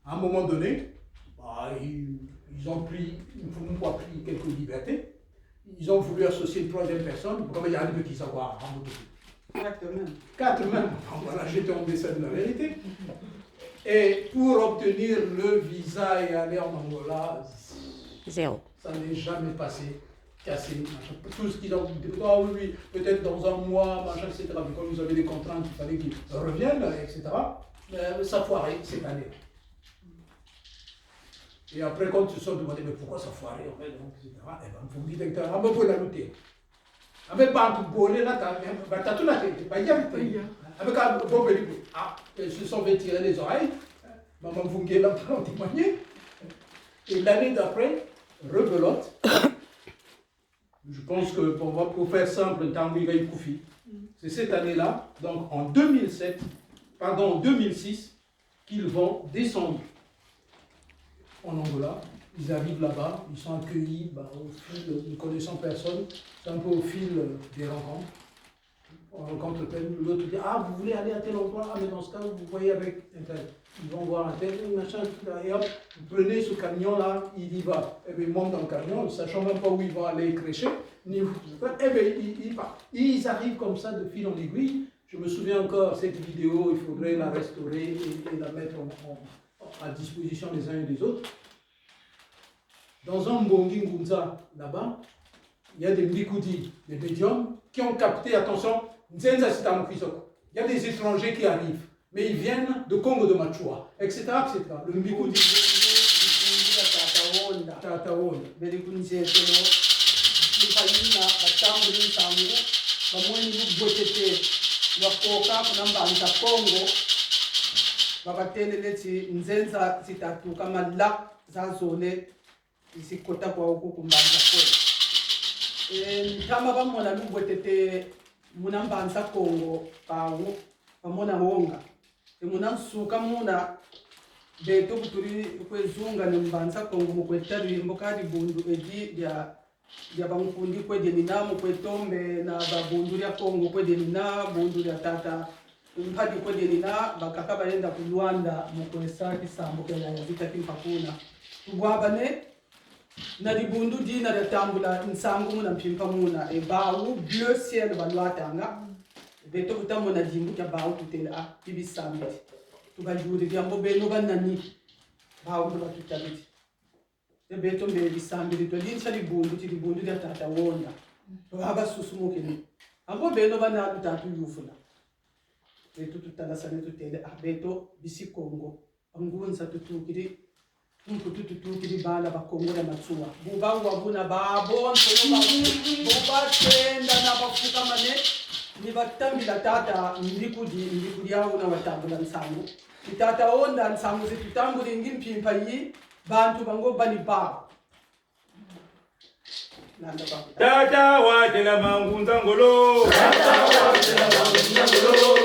À un moment donné, ils ont pris quelques libertés. Ils ont voulu associer une 3e personne. Comme il y a un qui savoir. 4 même. Voilà, j'étais en dessin de la vérité. Et pour obtenir le visa et aller en Angola, 0. ça n'est jamais passé. casser, machin, tout ce qu'ils ont dit, ah oui, oui, peut-être dans un mois, machin, etc. Mais comme vous avez des contraintes, il fallait qu'ils reviennent, etc. Ça foirait cette année. Et après, quand ils se sont demandé, mais pourquoi ça foirait, en fait, donc, etc. Eh bien, il faut me dire, ah, ben, vous la lutter. Avec pas un peu là, t'as tout la tête, pas y aller. Avec un bon pellicule. Ah, ils se sont fait tirer les oreilles. Maman Vungé l'a en témoigné. Et l'année d'après, rebelote. Je pense que pour faire simple, Tanguiga Koufi. C'est cette année-là, donc en 2006, qu'ils vont descendre en Angola. Ils arrivent là-bas, ils sont accueillis au fil, ne connaissant personne, c'est un peu au fil des rencontres. On rencontre tel, l'autre dit, ah, vous voulez aller à tel endroit, ah, mais dans ce cas, vous voyez avec un tel. Ils vont voir un tel, machin, et hop, vous prenez ce camion-là, il y va. Et bien, ils montent dans le camion, ne sachant même pas où ils vont aller crécher, ni où. Et bien, ils partent. Ils arrivent comme ça de fil en aiguille. Je me souviens encore, cette vidéo, il faudrait la restaurer et la mettre à disposition des uns et des autres. Dans un Mbongi Ngunza, là-bas, il y a des Mbikoudi, des médiums, qui ont capté, attention, Nzenza Sitamukisoko. Il y a des étrangers qui arrivent, mais ils viennent de Congo de Machua, etc. etc. Le Mbikoudi. Tataonda. Nzenza zitatu kama la zazone isikota kwa huku kumbanza kweli. Kama bamona lubwetete muna mbanza Kongo pawu bamona honga. Muna nsuka muna beto kuturi kwezunga ne mbanza Kongo mukwetari mbokadi bundu edi ya bankundi kwede ninamu kwetombe na babundu ya Kongo kwede nina bundu ya tata mpadi kwede nina bakaka baenda ku Rwanda mukwesa kisambo kya ya vita kimpakuna tugwabane na libundu dina ya tambula nsangu muna mpimpa muna bawu bleu ciel balwatanga beto kutambo na dimbu kya bawu tutela bibisambi tugajuri byambo beno banani bawu batutabiti beto mbere bisambiri to lincha libundu lya tata wonda baba susumuke ni ambo beno bana tatu yufuna beto tutalasane tutele beto bisikongo angunza tutukiri tutukiri bala bakongo na matsuwa buba wabuna babon buba tenda na bafuka mane ni batambila tata ndikudi yawo na watambula nsangu tata wonda nsangu zitutambula ngimpimpa yi bantu bango bani ba Tata wa tela mangunza ngolo. Tata wa tela mangunza ngolo.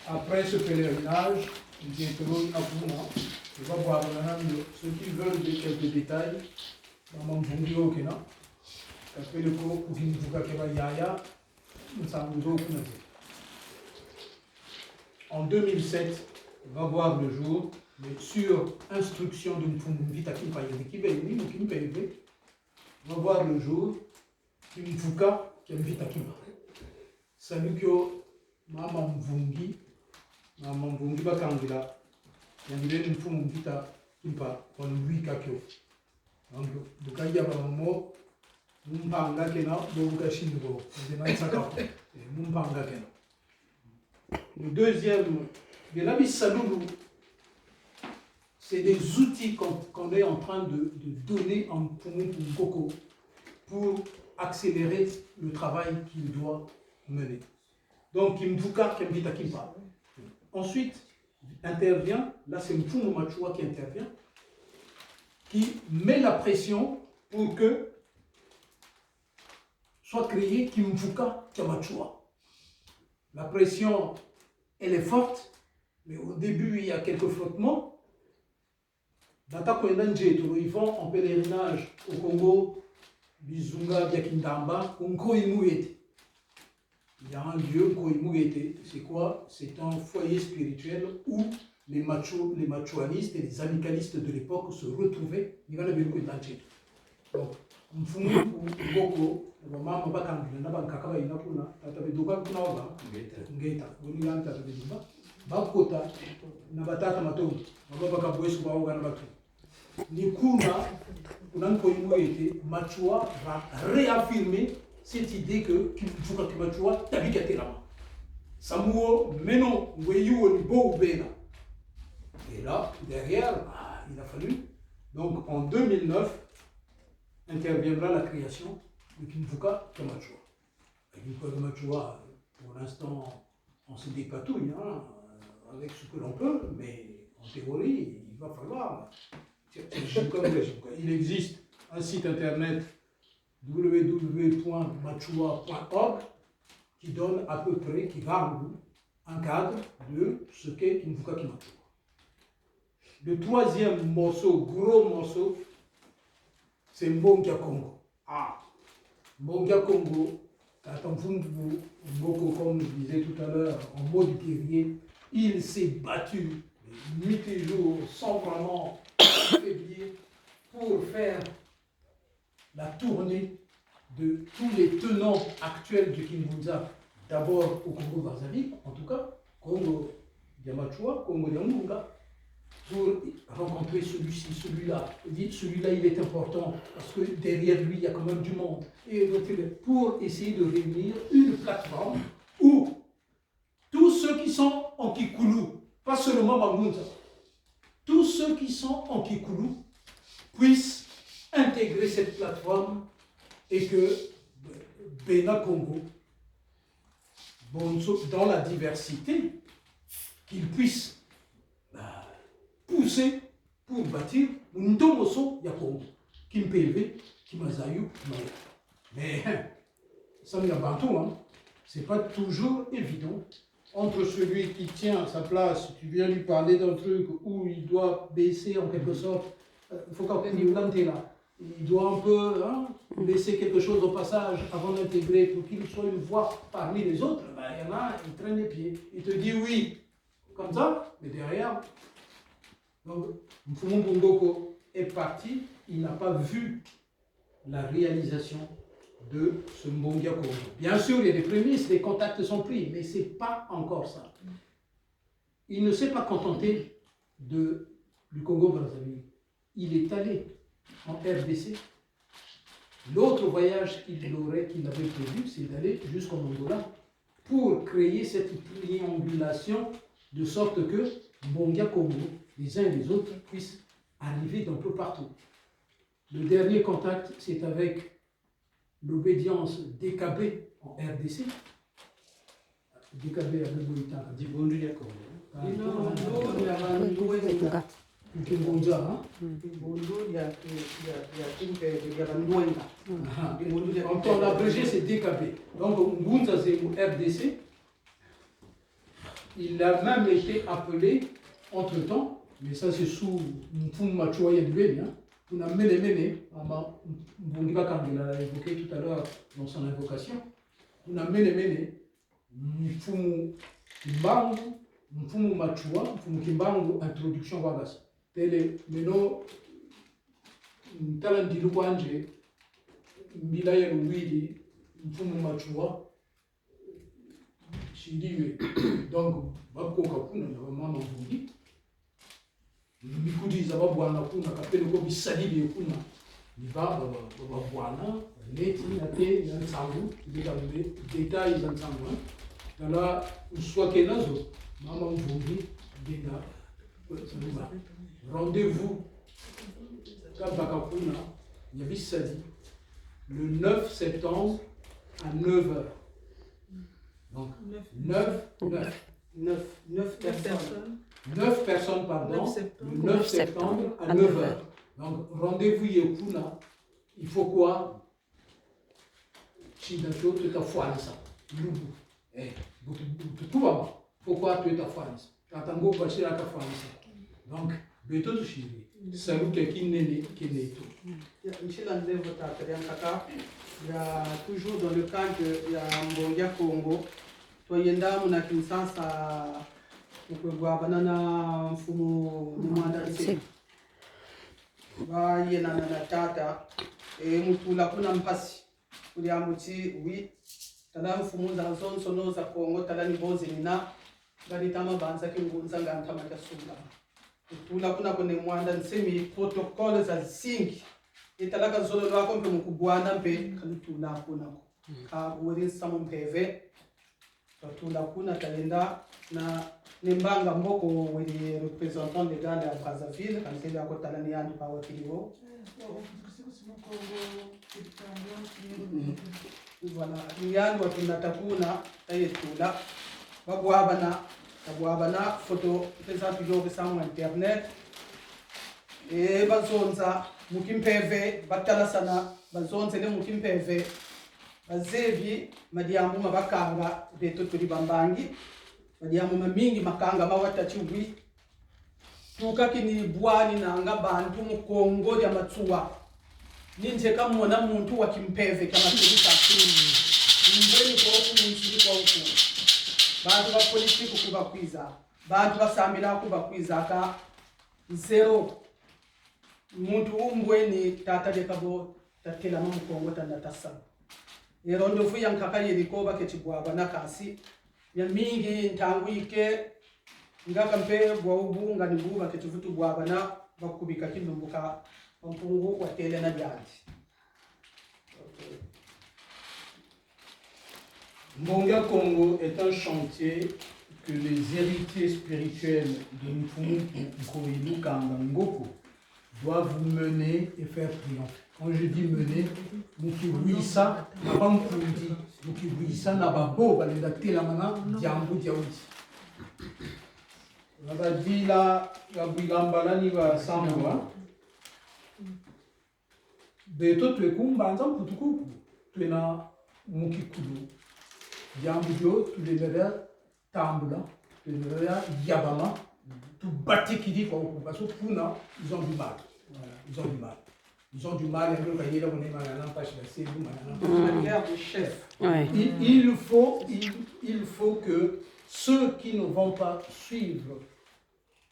Après ce pèlerinage, je vais voir ceux qui veulent quelques détails. En 2007, va voir le jour, mais sur instruction de Mvita Kimpa, va voir le jour, Mvuka Kimvita Kimpa. Salut que Mama Mvungi Bakangila, Yangile Mvita Kimpa, on lui kakyo. Donc, Bukaya Mamo, Mumpanga Kena, Bokashingo, Mumpanga Kena. Le deuxième, de l'Abbé Saloulou, c'est des outils qu'on est en train de donner en Coco pour accélérer le travail qu'il doit mener. Donc, Kimvuka Kembita Kimpa. Ensuite, intervient, là c'est Mfumu Machua qui intervient, qui met la pression pour que soit créé Kimvuka Kamachua. La pression, elle est forte, mais au début, il y a quelques frottements. Ils vont en pèlerinage au Congo, Bizunga, Biakindamba, Konkoimouete. Il y a un lieu, Konkoimouete. C'est quoi? C'est un foyer spirituel où les machoanistes et les amicalistes de l'époque se retrouvaient. Il y a donc, mfumu ngoko mama bakangila nabankaka bayina kuna tatabeduka kuna oba ngeta bonila tatabeduka bakota na batata matongo baba bakabwesu baoga na batu ni kuna nkoyimwete Machua va réaffirmer cette idée que Kimfuka Machua tabikatelama samuo meno ngweyuo ni bo bena. Et là derrière il a fallu donc en 2009 interviendra la création de Kimfuka Kamachua. Kimfuka Kamachua, pour l'instant, on se dépatouille avec ce que l'on peut, mais en théorie, il va falloir. Il existe un site internet www.machua.org qui donne à peu près, qui garde un cadre de ce qu'est Kimfuka Kamachua. Le troisième morceau, gros morceau, c'est Mbongia Congo. Mbongia Congo, comme je disais tout à l'heure, en mode guerrier, il s'est battu nuit et jour sans vraiment faiblir pour faire la tournée de tous les tenants actuels du Kimbunza, d'abord au Congo-Brazzaville, en tout cas, Congo Diamachua, Congo Diamunga, pour rencontrer celui-ci, celui-là. Celui-là, il est important parce que derrière lui, il y a quand même du monde. Et pour essayer de réunir une plateforme où tous ceux qui sont en Kikoulou, pas seulement Mamunza, tous ceux qui sont en Kikoulou puissent intégrer cette plateforme et que Bena Congo, dans la diversité, qu'ils puissent pousser pour bâtir un Ndomoso ya Congo, Kimpelve, Kimazayu, Maya. Mais ça me bantou, hein. C'est pas toujours évident. Entre celui qui tient sa place, tu viens lui parler d'un truc où il doit baisser en quelque sorte, il faut qu'on planter là. Il doit un peu laisser quelque chose au passage avant d'intégrer pour qu'il soit une voix parmi les autres. Ben, il y en a, il traîne les pieds. Il te dit oui, comme ça, mais derrière. Donc, Mfumu Mbongoko est parti, il n'a pas vu la réalisation de ce Mbongia Congo. Bien sûr, il y a des prémices, les contacts sont pris, mais ce n'est pas encore ça. Il ne s'est pas contenté du Congo-Brazzaville. Il est allé en RDC. L'autre voyage qu'il avait prévu, c'est d'aller jusqu'en Angola pour créer cette triangulation de sorte que Mbongia Congo, les uns et les autres, puissent arriver d'un peu partout. Le dernier contact, c'est avec l'obédience DKB en RDC. DKB à Boïta. Quand on l'a abrégé, c'est DKB. Donc, Mbunza Zemo RDC, il a même été appelé entre-temps, mais ça c'est sous Mfumu Machua Yendoué, on a Mene, Mbongiba Kangela l'a évoqué tout à l'heure dans son invocation, on a Mene, Mfumu Kimbangu, Mfumu Machua, Mfumu Kimbangu, introduction Wagas. Tele, Meno, Talandilu Kwanje, Milaya Louidi, Mfumu Machua, Shidiwe. Donc, Bako Kapuna, Maman Mvundi. Mikudi za babwana kuna kapelo ko bisalili kuna niba babwana leti nate ya tsangu bikambe details za tsangu nala uswake nazo mama Mvundi benda rendez-vous kabaka kuna ya bisali le 9 septembre à 9h. Donc 9 personnes. 9 personnes, pardon, le 9 septembre à 9h. Donc, rendez-vous Yekuna, il faut quoi? Chidacho, tout à fois, ça. Tukuba, pourquoi tu es ta France? Tango basi la France. Donc, beto tu chivi. Salut qui n'est tout. Michel André Votatarian Kaka, il y a toujours dans le cadre il y a Mbongia Congo. Toi yenda muna Kinshasa mkwegwa banana mfumo mwandarise. Ba yena na tata mutula kuna mpasi. Kuli amuti oui. Tala mfumo za zone sono za Congo tala ni bozi nina gari tama banza kingunza nganta makasula. Mutula kuna kone mwanda nsemi protocole za zingi. Italaka zolo lwako mpe mukubwana mpe kalutula kunako. Ka wori samu mpeve. Tula kuna talenda na nembanga mboko weli représentant légal à Brazzaville quand il y a kotala ni andu pa wakiliwo. Voilà, yandu watundatakuna tayetula babwabana photo pesa piloke samu internet bazonza mukimpeve batala sana bazonze ne mukimpeve bazevi madiamu mabakanga beto tuli bambangi madiamu mamingi makanga mawatachiwi tukakini bwani nanga bantu mu Kongo ya matsuwa ninje kamona muntu wakimpeve kama tulika mbweni kwa kumunzili kwa huko bantu ba politiki kubakwiza bantu basambira kubakwiza ka zero muntu umbweni tatale kabo tatela mu Kongo tandatasa yero ndofu yankaka yeliko bakechibwaba nakasi ya mingi ntangwike ngaka mpe bwa ubunga ni buba kechivutu bwaba na bakubika kinumbuka mpungu wa tele na byandi. Mbongia Congo est un chantier que les héritiers spirituels de Mfumu Nkoyilu Kanga Ngoko doivent mener et faire triompher. Quand je dis mener, Mukiwisa, Nabankundi, Mukiwisa, Nababo, Valenda Telamana, Diambu Diawiti. On va dire là, Gabigambala Niva Sambwa. Beto tu es kumbanza putuku, tu es na Mukikudu. Diambu Dio, tu les verras Tambula, tu les verras Yabama, tu bâtis qui dit quoi, parce que Puna, ils ont du mal. Voilà, ils ont du mal. Ils ont du mal, il faut que ceux qui ne vont pas suivre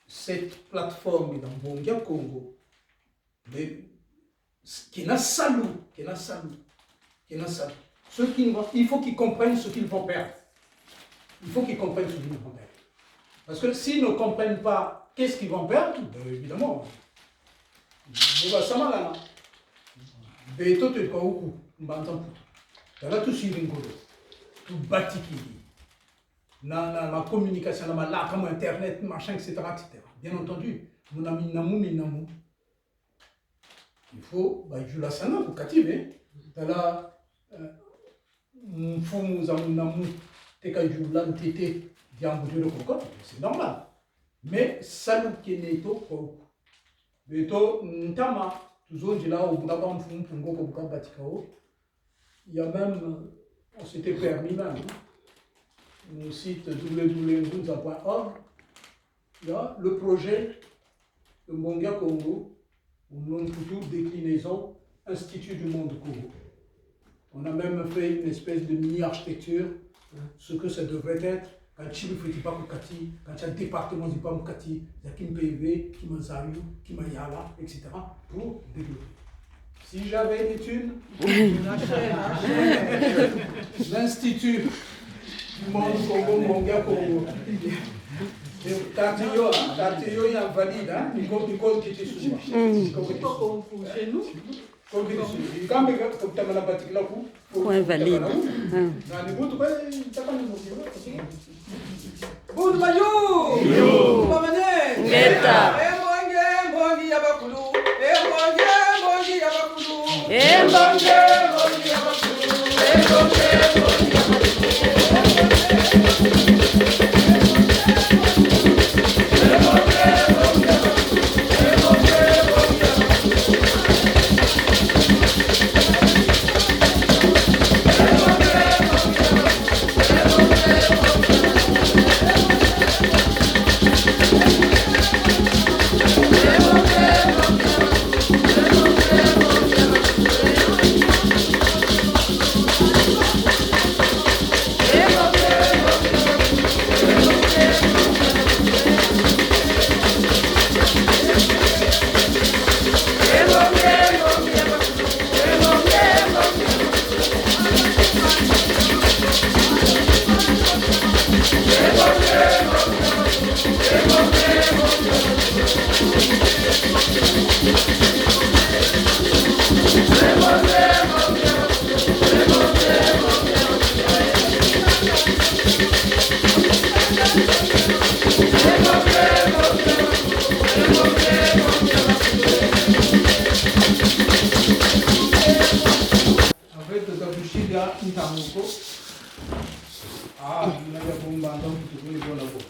cette plateforme dans Mbongia Congo, ceux qui vont, il faut qu'ils comprennent ce qu'ils vont perdre. Il faut qu'ils comprennent ce qu'ils vont perdre. Parce que s'ils ne comprennent pas qu'est-ce qu'ils vont perdre, évidemment, on va s'en aller là. Beto te kwa huku mbanza mputu. Tala tu siringolo. Tu batiki. Na communication, na la comme internet, machin, etc., etc. Bien entendu, mon ami Namu. Il faut, Jula Sana, pour kativer. Tala, Mfumu Zamunamu, Teka Jula Ntete, Diambu de Cocotte, c'est normal. Mais salut qui n'est pas kwa huku. Beto Ntama. Il y a même, on s'était permis même, au site www.ngunza.org, il y a le projet de Mbongia Congo, au nom de déclinaison Institut du monde Congo. On a même fait une espèce de mini-architecture, ce que ça devrait être. Quand tu ne fais pas Mukati, quand tu as un département de Mukati, il y a Kim PV, Kim Zayu, Kim Ayala, etc. pour développer. Si j'avais une étude, l'Institut du monde Congo, Mbongia Congo. Tatiyo, il y a valide, hein? Il compte qui est souvent. Chez nous, quand Ou invalide. Tango. Ah, il y a un bon bandon qui est bon à vous.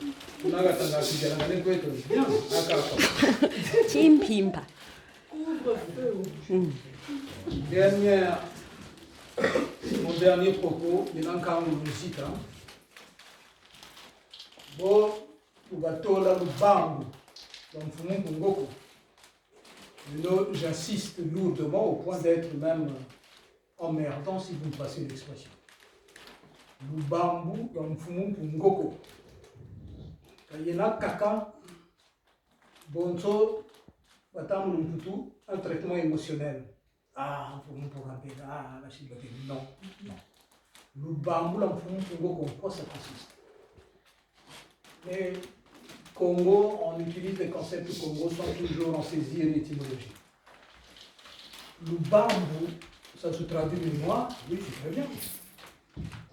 On a la bien. Tim Pimpa. Mon dernier propos, il y a encore une visite. Bon, tu vas tola le bambou. Donc, j'insiste lourdement au point d'être même emmerdant si vous me passez l'expression. Le bambou dans le fumu pungoko. Il y a kaka, bonso, un traitement émotionnel. Ah, fumu pour ah, la chibate. Non, non. Le bambou dans le fumu pungoko, quoi ça consiste? Mais Congo, on utilise les concepts du Congo sans toujours en saisir l'étymologie. Le bambou, ça se traduit mémoire, oui, c'est très bien.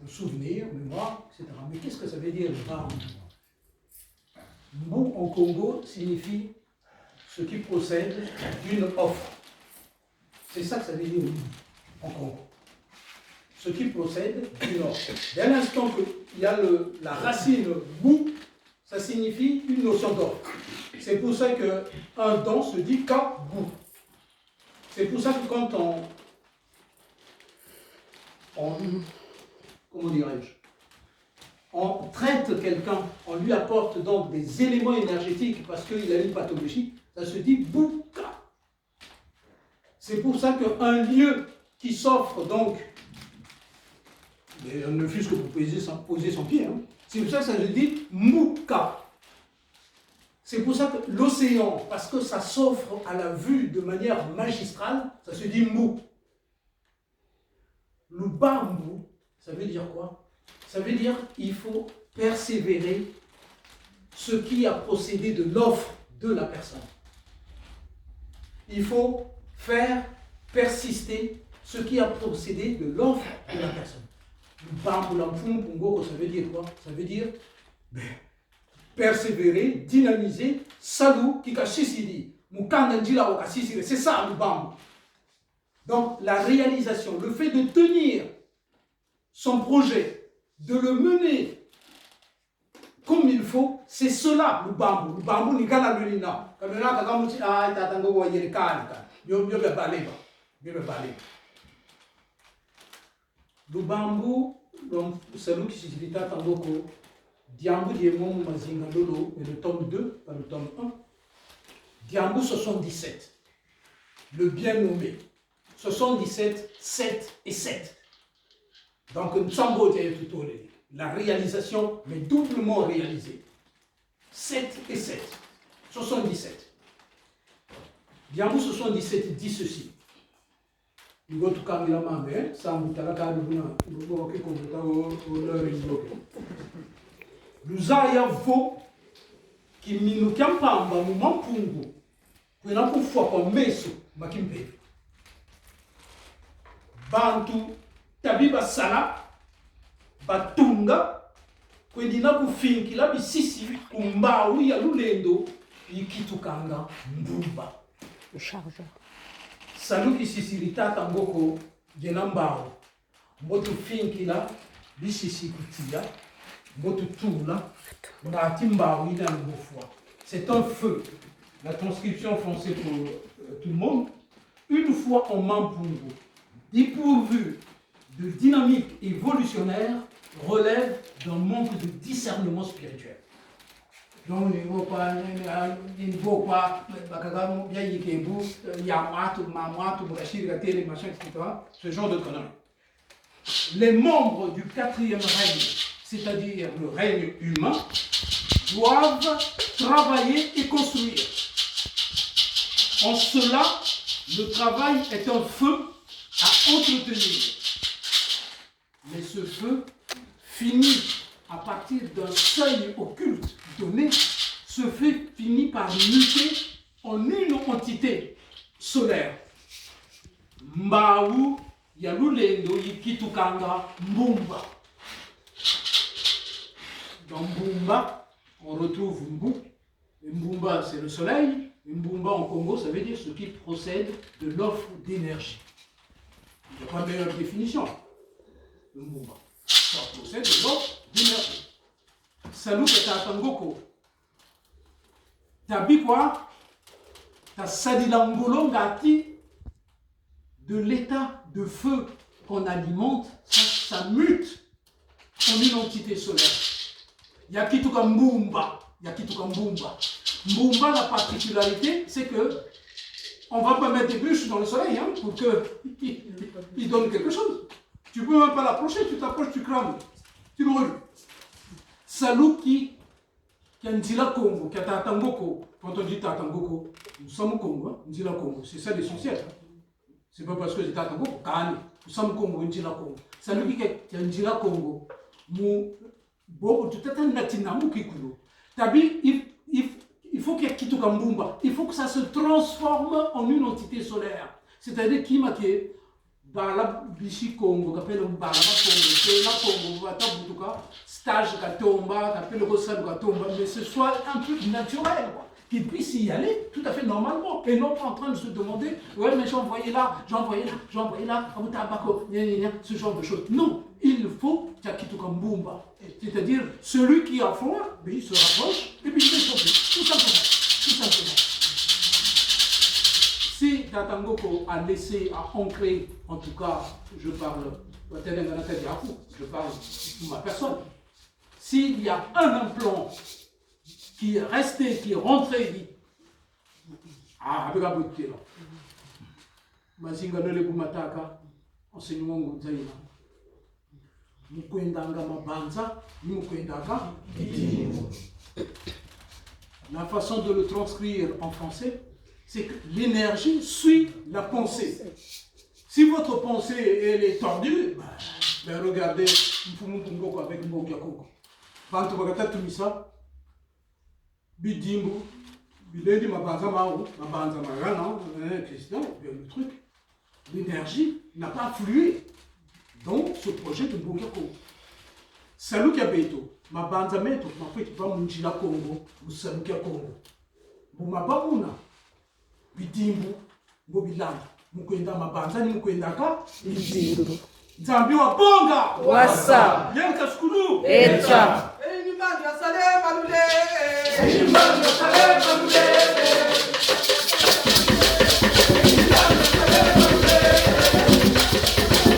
Le souvenir, mémoire, etc. Mais qu'est-ce que ça veut dire le bambou? Mbou en Congo signifie ce qui procède d'une offre. C'est ça que ça veut dire en Congo. Ce qui procède d'une offre. Dès l'instant qu'il y a la racine bou, ça signifie une notion d'ordre. C'est pour ça qu'un don se dit kabou. C'est pour ça que quand comment dirais-je, on traite quelqu'un, on lui apporte donc des éléments énergétiques parce qu'il a une pathologie, ça se dit bouka. C'est pour ça qu'un lieu qui s'offre donc, mais ne fût-ce que pour poser son pied, hein, c'est pour ça que ça se dit mouka. C'est pour ça que l'océan, parce que ça s'offre à la vue de manière magistrale, ça se dit mou. Le bambou, ça veut dire quoi? Ça veut dire qu'il faut persévérer ce qui a procédé de l'offre de la personne. Il faut faire persister ce qui a procédé de l'offre de la personne. Le bambou, l'ampoum, pungo, ça veut dire quoi? Ça veut dire persévérer, dynamiser, salou, kikashisidi, mukandandila okashisiri. C'est ça le bambou. Donc la réalisation, le fait de tenir son projet, de le mener comme il faut, c'est cela le bambou. Le bambou ni gana lulina. Kamena kakamuti ah tatango wa yerikana. Yo be baleba. Yo be baleba. Le bambou, c'est lui qui s'utilise tant beaucoup. Diambu Diemon Mazinga Lolo, et le tome 2, pas le tome 1. Diambu 77. Le bien nommé. 77, 7 et 7. Donc, Nsambo Tutole, la réalisation, mais doublement réalisée. 7 et 7. 77. Diambu 77 dit ceci. Luzaya vo kiminukia mpamba mu mampungu kwena kufwa kwa meso makimpe bantu tabiba sala batunga kwendina kufinkila bisisi kumbawu ya lulendo yikitukanga mbumba Chargeur. salu kisisiritata ngoko jena mbawu mbotu finkila bisisi kutia c'est un feu. La transcription française pour tout le monde. Une fois en Mampungu, dépourvu de dynamique évolutionnaire, relève d'un manque de discernement spirituel. Donc, ce genre de conneries. Les membres du 4e règne, c'est-à-dire le règne humain, doivent travailler et construire. En cela, le travail est un feu à entretenir. Mais ce feu finit à partir d'un seuil occulte donné, ce feu finit par muter en une entité solaire. Mbaou Yalulendo Yikitukanga Mbumba. Dans Mbumba, on retrouve Mbu. Mbumba, c'est le soleil. Mbumba en Congo, ça veut dire ce qui procède de l'offre d'énergie. Il n'y a pas de meilleure définition. Mbumba. Ça possède de l'eau d'énergie. Salou que t'as tangoko. T'as bi quoi? T'as sadilangolo ngati de l'état de feu qu'on alimente, ça mute en une entité solaire. Yakituka Mbumba. Yakituka Mbumba. Mbumba, la particularité, c'est que on va pas mettre des bûches dans le soleil hein, pour qu'il donne quelque chose. Tu peux même pas l'approcher, tu t'approches, tu crames, tu brûles. Salou qui a Ndila Congo, qui a Tatangoko. Quand on dit Tatangoko, nous sommes au Congo, hein, Ndila Congo, c'est ça l'essentiel. Hein. C'est pas parce que c'est Tatangoko, Kani, nous sommes au Congo, Ndila Congo. Salou qui a Ndila Congo, bon, tu t'attends Natinamu Kikulo. Tabi, il faut qu'il y ait Kituka Mbumba. Il faut que ça se transforme en une entité solaire. C'est-à-dire qu'il m'a dit, Bala Bishi Congo, qu'appelle Bala Congo, c'est la Congo, Watabutuka, stage Katomba, qu'appelle Rossal Katomba, mais ce soit un truc naturel, quoi. Qu'il puisse y aller tout à fait normalement, et non pas en train de se demander, ouais, mais j'ai envoyé là, ce genre de choses. Non, il faut Kituka Mbumba. C'est-à-dire, celui qui a froid, il se rapproche, et puis il est sauvé, tout simplement. Tout simplement. Si Tatangoko a laissé, a ancré, en tout cas, je parle pour ma personne, s'il y a un implant qui est resté, qui est rentré, dit, avec la beauté là, Mazinga Nole Bumataka, enseignement Ngonzaïna, Mukwendanga Mabanza, Mukwendanga. La façon de le transcrire en français, c'est que l'énergie suit la pensée. Si votre pensée elle est tordue, ben regardez Mfumukungoko avec Mbokiakoko. Bantu Bagata Tumisa, Bidimbo, Biledi Mabanza Mao, Mabanza Marana, Christian, le truc. L'énergie n'a pas flué dans ce projet de Mbokiakoko. Salut Kabeto, Mabanza Meto, ma fait pas Munjila Congo, ou Salut Congo. Bumababuna. Bidimbu, Bobilanda, Mukwenda Mabanza, ni Mukwendaka, Bidimbu. Nzambi wa bonga! Wasa! Yenka skulu! Echa! Elimani ya Saleh Malule! Elimani ya Saleh Malule!